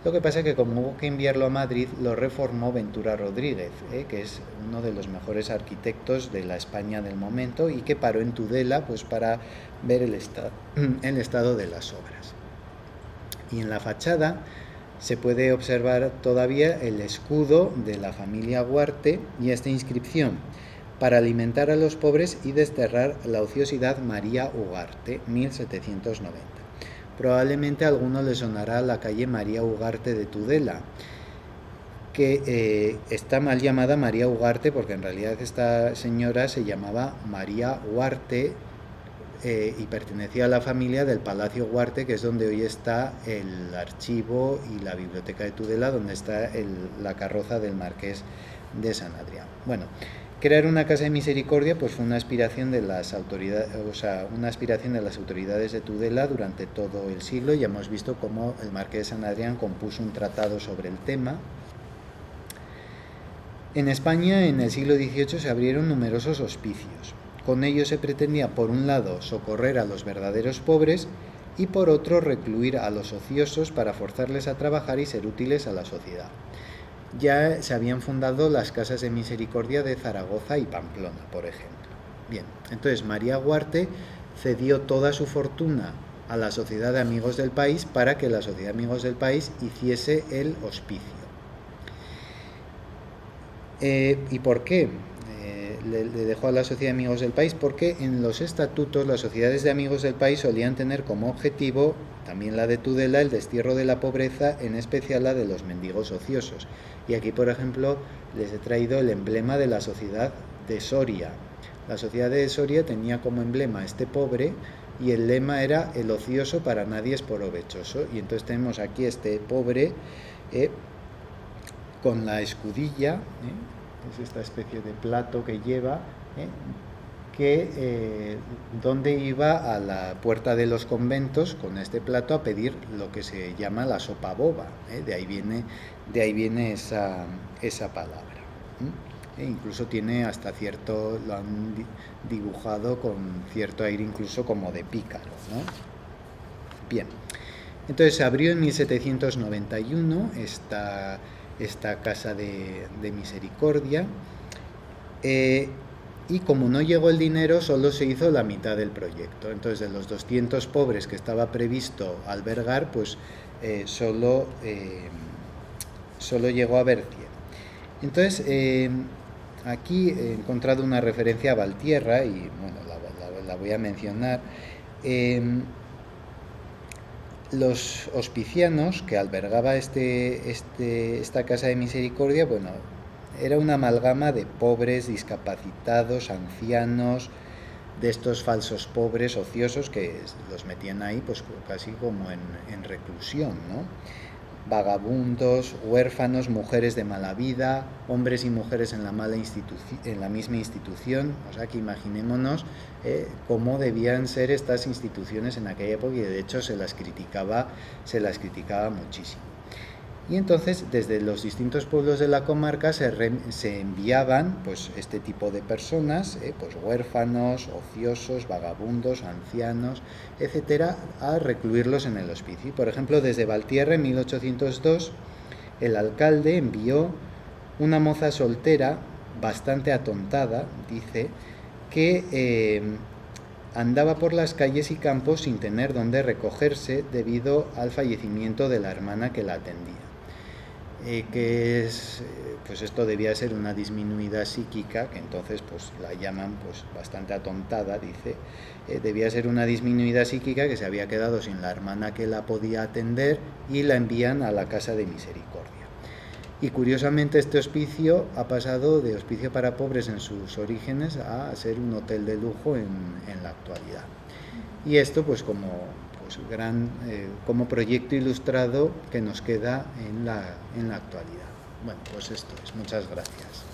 Lo que pasa es que como hubo que enviarlo a Madrid, lo reformó Ventura Rodríguez, que es uno de los mejores arquitectos de la España del momento y que paró en Tudela pues, para ver el estado de las obras. Y en la fachada se puede observar todavía el escudo de la familia Huarte y esta inscripción: para alimentar a los pobres y desterrar la ociosidad, María Ugarte, 1790. Probablemente a alguno le sonará la calle María Ugarte de Tudela. que está mal llamada María Ugarte, porque en realidad esta señora se llamaba María Huarte y pertenecía a la familia del Palacio Huarte, que es donde hoy está el archivo y la biblioteca de Tudela, donde está la carroza del Marqués de San Adrián. Bueno, crear una casa de misericordia pues fue una aspiración de las autoridades, de Tudela durante todo el siglo. Ya hemos visto cómo el Marqués de San Adrián compuso un tratado sobre el tema. En España, en el siglo XVIII, se abrieron numerosos hospicios. Con ello se pretendía, por un lado, socorrer a los verdaderos pobres y, por otro, recluir a los ociosos para forzarles a trabajar y ser útiles a la sociedad. Ya se habían fundado las casas de misericordia de Zaragoza y Pamplona, por ejemplo. Bien, entonces María Huarte cedió toda su fortuna a la Sociedad de Amigos del País para que la Sociedad de Amigos del País hiciese el hospicio. ¿Y por qué? Le dejó a la Sociedad de Amigos del País porque en los estatutos las sociedades de amigos del país solían tener como objetivo, también la de Tudela, el destierro de la pobreza, en especial la de los mendigos ociosos. Y aquí, por ejemplo, les he traído el emblema de la Sociedad de Soria. La Sociedad de Soria tenía como emblema este pobre y el lema era el ocioso para nadie es provechoso. Y entonces tenemos aquí este pobre con la escudilla, es esta especie de plato que lleva, donde iba a la puerta de los conventos con este plato a pedir lo que se llama la sopa boba, de ahí viene esa palabra. Incluso tiene hasta cierto, lo han dibujado con cierto aire incluso como de pícaro, ¿no? Bien, entonces se abrió en 1791 esta casa de misericordia, y como no llegó el dinero, solo se hizo la mitad del proyecto. Entonces, de los 200 pobres que estaba previsto albergar, pues solo llegó a haber 100. Entonces, aquí he encontrado una referencia a Valtierra, y bueno, la voy a mencionar. Los hospicianos que albergaba esta casa de misericordia, bueno, era una amalgama de pobres, discapacitados, ancianos, de estos falsos pobres ociosos que los metían ahí pues casi como en reclusión, ¿no? Vagabundos, huérfanos, mujeres de mala vida, hombres y mujeres en la misma institución. O sea que imaginémonos cómo debían ser estas instituciones en aquella época, y de hecho se las criticaba muchísimo. Y entonces desde los distintos pueblos de la comarca se enviaban pues este tipo de personas, pues huérfanos, ociosos, vagabundos, ancianos, etcétera, a recluirlos en el hospicio. Por ejemplo, desde Valtierra en 1802 el alcalde envió una moza soltera bastante atontada, dice, que andaba por las calles y campos sin tener dónde recogerse debido al fallecimiento de la hermana que la atendía. Pues esto debía ser una disminuida psíquica, que entonces pues la llaman pues bastante atontada, dice, debía ser una disminuida psíquica que se había quedado sin la hermana que la podía atender y la envían a la casa de misericordia. Y curiosamente este hospicio ha pasado de hospicio para pobres en sus orígenes a ser un hotel de lujo en la actualidad. Y esto pues como proyecto ilustrado que nos queda en la actualidad. Bueno, pues esto es. Muchas gracias.